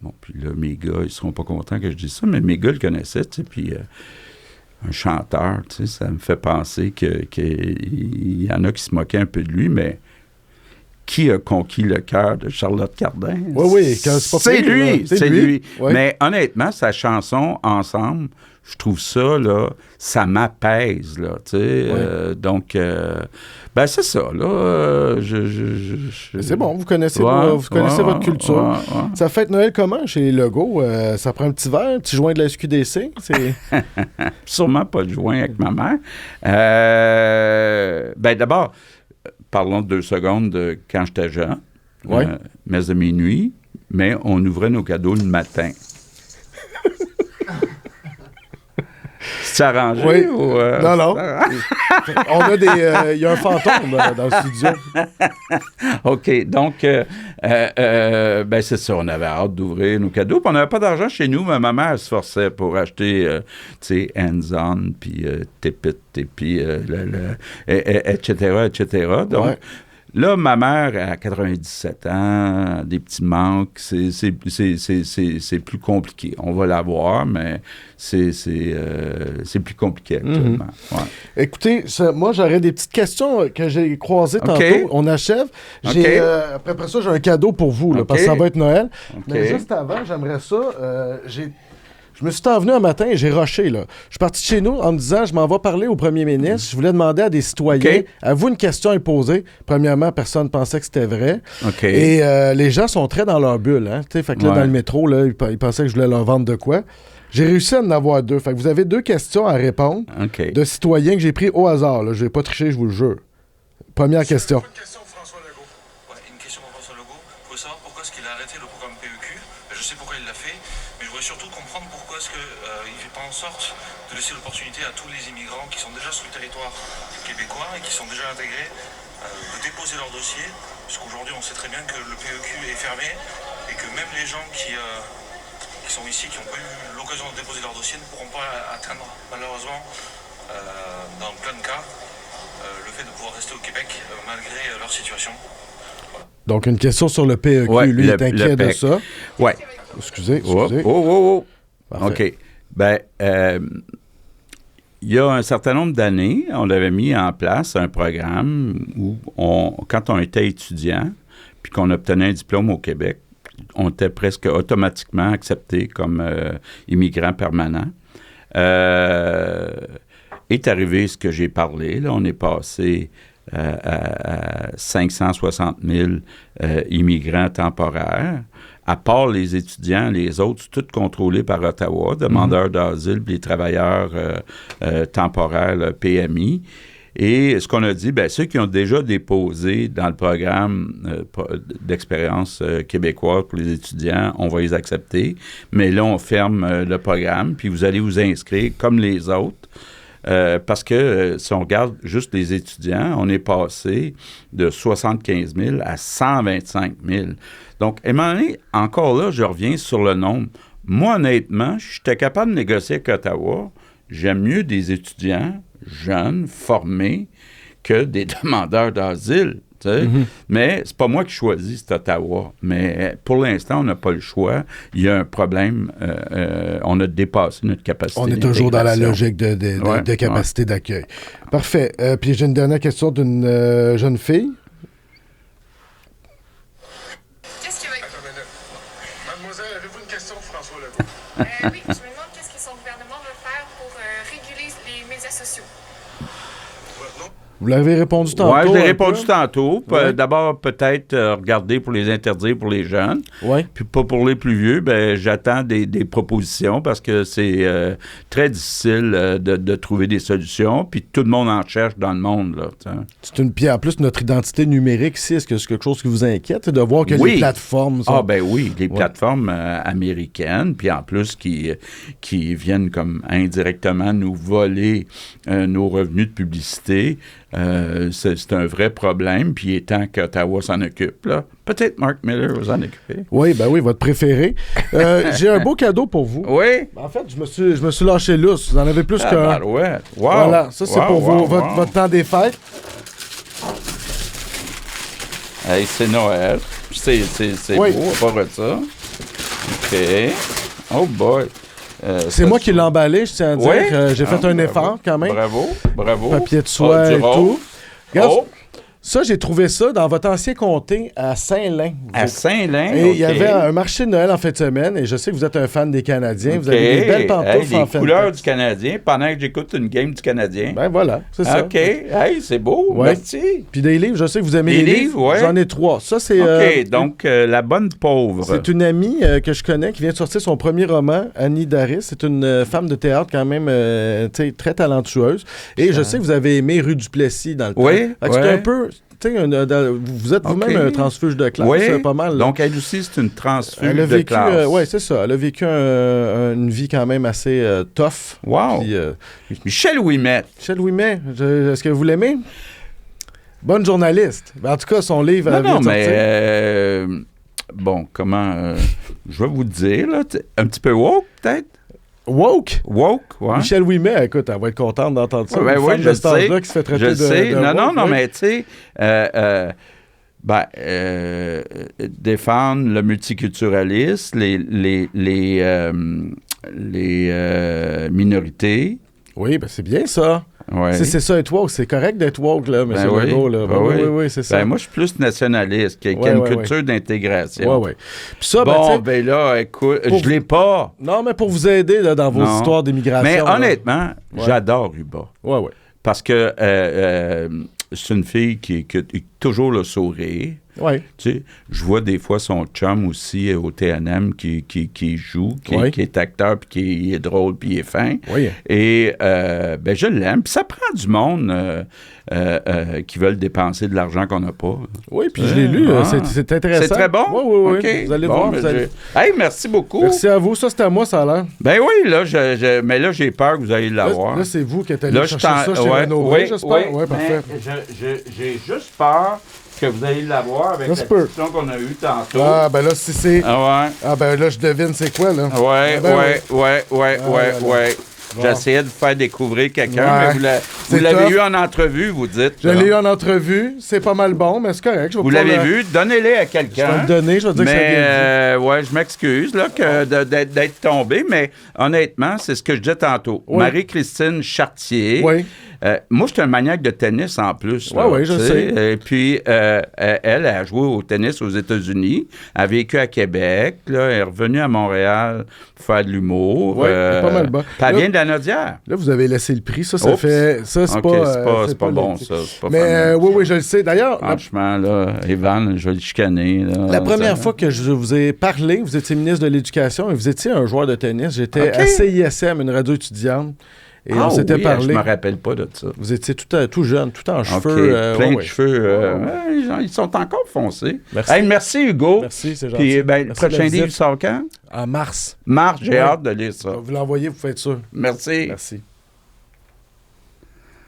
bon, puis là, mes gars, ils seront pas contents que je dise ça, mais mes gars le connaissaient, tu sais, puis... un chanteur, tu sais, ça me fait penser qu'il y en a qui se moquaient un peu de lui, mais qui a conquis le cœur de Charlotte Cardin? C'est lui! Ouais. Mais honnêtement, sa chanson « Ensemble », je trouve ça, là, ça m'apaise, là, tu sais. Donc, ben c'est ça, là. C'est bon, vous connaissez votre culture. Ça fête Noël comment chez Legault? Ça prend un petit verre, un petit joint de la SQDC? Sûrement pas de joint avec ma mère. Ben d'abord, parlons 2 secondes de quand j'étais jeune. Messe de minuit, mais on ouvrait nos cadeaux le matin. C'est arrangé? Oui. Ou, non. On a il y a un fantôme dans le studio. OK. Donc, ben c'est ça. On avait hâte d'ouvrir nos cadeaux. Puis on n'avait pas d'argent chez nous, mais ma mère se forçait pour acheter, tu sais, Hands-On, puis Tippit, et puis etc., etc. Donc, là, ma mère, à 97 ans, des petits manques, c'est plus compliqué. On va l'avoir, mais c'est plus compliqué actuellement. Écoutez, moi, j'aurais des petites questions que j'ai croisées tantôt. On achève. Après ça, j'ai un cadeau pour vous, là, parce que ça va être Noël. Mais juste avant, j'aimerais ça. Je me suis envenu un matin et j'ai rushé, là. Je suis parti de chez nous en me disant, je m'en vais parler au premier ministre. Je voulais demander à des citoyens, avez-vous une question à poser? Premièrement, personne ne pensait que c'était vrai. Et les gens sont très dans leur bulle, hein. Fait que là, dans le métro, là, ils pensaient que je voulais leur vendre de quoi. J'ai réussi à en avoir 2. Fait que vous avez 2 questions à répondre de citoyens que j'ai pris au hasard, là. Je vais pas tricher, je vous le jure. Première question. Une question pour François Legault. Ouais, une question pour François Legault. Vous pouvez savoir pourquoi est-ce qu'il a arrêté le programme PEQ? Je sais pourquoi il l'a fait, mais je voudrais surtout comprendre pourquoi est-ce qu'il ne fait pas en sorte de laisser l'opportunité à tous les immigrants qui sont déjà sur le territoire québécois et qui sont déjà intégrés de déposer leur dossier, puisqu'aujourd'hui on sait très bien que le PEQ est fermé et que même les gens qui sont ici, qui n'ont pas eu l'occasion de déposer leur dossier, ne pourront pas atteindre malheureusement dans plein de cas le fait de pouvoir rester au Québec malgré leur situation. Donc, une question sur le PEQ. Lui, il est inquiet de ça. Oui. Excusez. OK. Ben, il y a un certain nombre d'années, on avait mis en place un programme où, quand on était étudiant, puis qu'on obtenait un diplôme au Québec, on était presque automatiquement accepté comme immigrant permanent. Est arrivé ce que j'ai parlé. Là, on est passé à 560 000 immigrants temporaires. À part les étudiants, les autres, c'est tout contrôlé par Ottawa, demandeurs d'asile, puis les travailleurs temporaires, le PMI. Et ce qu'on a dit, bien, ceux qui ont déjà déposé dans le programme d'expérience québécoise pour les étudiants, on va les accepter. Mais là, on ferme le programme, puis vous allez vous inscrire comme les autres. Parce que si on regarde juste les étudiants, on est passé de 75 000 à 125 000. Donc, à un moment donné, encore là, je reviens sur le nombre. Moi, honnêtement, j'étais capable de négocier avec Ottawa. J'aime mieux des étudiants jeunes, formés, que des demandeurs d'asile. Mais c'est pas moi qui choisis cet Ottawa. Mais pour l'instant, on n'a pas le choix. Il y a un problème. On a dépassé notre capacité. On est toujours dans la logique de capacité d'accueil. Parfait. Puis j'ai une dernière question d'une jeune fille. Qu'est-ce qui va... Mademoiselle, avez-vous une question pour François Legault? Oui, je me demande qu'est-ce que son gouvernement veut faire pour réguler les médias sociaux. Vous l'avez répondu tantôt. Oui, je l'ai répondu tantôt. D'abord, peut-être regarder pour les interdire pour les jeunes. Puis pas pour les plus vieux, ben j'attends des propositions parce que c'est très difficile de trouver des solutions. Puis tout le monde en cherche dans le monde. Là, puis en plus, notre identité numérique ici, est-ce que c'est quelque chose qui vous inquiète de voir que les plateformes sont... Ah ben oui, les plateformes américaines, puis en plus qui viennent comme indirectement nous voler nos revenus de publicité. C'est un vrai problème, puis il est temps qu'Ottawa s'en occupe, là. Peut-être Mark Miller va s'en occuper. Oui, ben oui, votre préféré. J'ai un beau cadeau pour vous. Oui? En fait, je me suis lâché lousse. Vous en avez plus qu'un. Ouais. Wow. Voilà, ça c'est pour votre temps des fêtes. Hey, c'est Noël. C'est beau, à part de ça. OK. Oh boy. C'est moi qui l'ai emballé, je tiens à dire. J'ai fait un effort quand même. Bravo. Papier de soie et tout. Regarde, ça, j'ai trouvé ça dans votre ancien comté à Saint-Lin. À Saint-Lin, Et il y avait un marché de Noël en fin de semaine, et je sais que vous êtes un fan des Canadiens. Vous avez des belles pantoufles en fin de couleurs du Canadien pendant que j'écoute une game du Canadien. Ben voilà, c'est ça. OK. Hey, c'est beau. Merci. Puis des livres, je sais que vous aimez les livres. J'en ai 3. Ça, c'est... OK, donc La Bonne Pauvre. C'est une amie que je connais qui vient de sortir son premier roman, Annie Daris. C'est une femme de théâtre quand même très talentueuse. Et je sais que vous avez aimé Rue du Plessis dans le temps. Oui. C'est un peu... Vous êtes vous-même un transfuge de classe, c'est pas mal. Là. Donc, elle aussi, c'est une transfuge de classe. Oui, c'est ça. Elle a vécu une vie quand même assez tough. Wow! Puis, Michel Ouimet. Michel Ouimet, est-ce que vous l'aimez? Bonne journaliste. En tout cas, son livre... Non, mais... bon, comment... je vais vous dire, là, un petit peu woke, peut-être? Woke, ouais. Michel Ouimet, écoute, elle va être contente d'entendre ça. Oui, je sais. Là qui se fait traiter sais. De non, mais tu sais, défendre le multiculturalisme, les minorités. Oui, ben c'est bien ça. Ouais. C'est ça, être woke. C'est correct d'être woke, là, M. Legault. Là. Oui, c'est ça. Moi, je suis plus nationaliste, qui a une culture d'intégration. Oui. Puis ça, là, écoute, je l'ai pas. Non, mais pour vous aider là, dans vos histoires d'immigration. Mais honnêtement, j'adore Uba. Oui. Parce que c'est une fille qui a toujours le sourire. Oui. Tu sais, je vois des fois son chum aussi au TNM qui joue, qui est acteur, puis qui est drôle, puis il est fin. Oui. Et je l'aime. Puis ça prend du monde qui veulent dépenser de l'argent qu'on n'a pas. Oui, puis je l'ai lu. C'est intéressant. C'est très bon? Oui. Okay. Vous allez voir. Hey, merci beaucoup. Merci à vous. Ça, c'était à moi, ça a l'air. Ben oui, là, mais là, j'ai peur que vous ayez l'avoir. Là, c'est vous qui êtes allé chercher ça chez Renaud, j'espère. Oui, parfait. J'ai juste peur que vous allez l'avoir avec la discussion qu'on a eue tantôt. Ah, ben là, si c'est... Ah, ouais. Ah, ben là, je devine c'est quoi, là. Ouais. J'essayais de vous faire découvrir quelqu'un, mais vous l'avez eu en entrevue, vous dites. Je l'ai eu en entrevue. C'est pas mal bon, mais c'est correct. Vous l'avez vu, donnez-les à quelqu'un. Je vais le donner, je vais dire que ça vient de je m'excuse là, d'être tombé, mais honnêtement, c'est ce que je disais tantôt. Oui. Marie-Christine Chartier. Oui. Moi, je suis un maniaque de tennis en plus. Oui, je sais. Et puis, elle a joué au tennis aux États-Unis, a vécu à Québec, là, elle est revenue à Montréal pour faire de l'humour. Oui, c'est pas mal bas. Elle vient de la Nodière. Là, vous avez laissé le prix. Ça fait... Ça, c'est c'est pas bon, ça. C'est pas mais oui, je le sais. D'ailleurs... Franchement, là, Evan, je vais le chicaner. Là, la première fois que je vous ai parlé, vous étiez ministre de l'Éducation et vous étiez un joueur de tennis. J'étais à CISM, une radio étudiante. Et on s'était parlé. Je me rappelle pas de ça. Vous étiez tout jeune, tout en cheveux. Plein de cheveux. Ils sont encore foncés. Merci. Hey, merci Hugo. Merci, c'est gentil. Puis le prochain livre sort quand? En mars. Mars, j'ai hâte de lire ça. Vous l'envoyez, vous faites ça. Merci. Merci.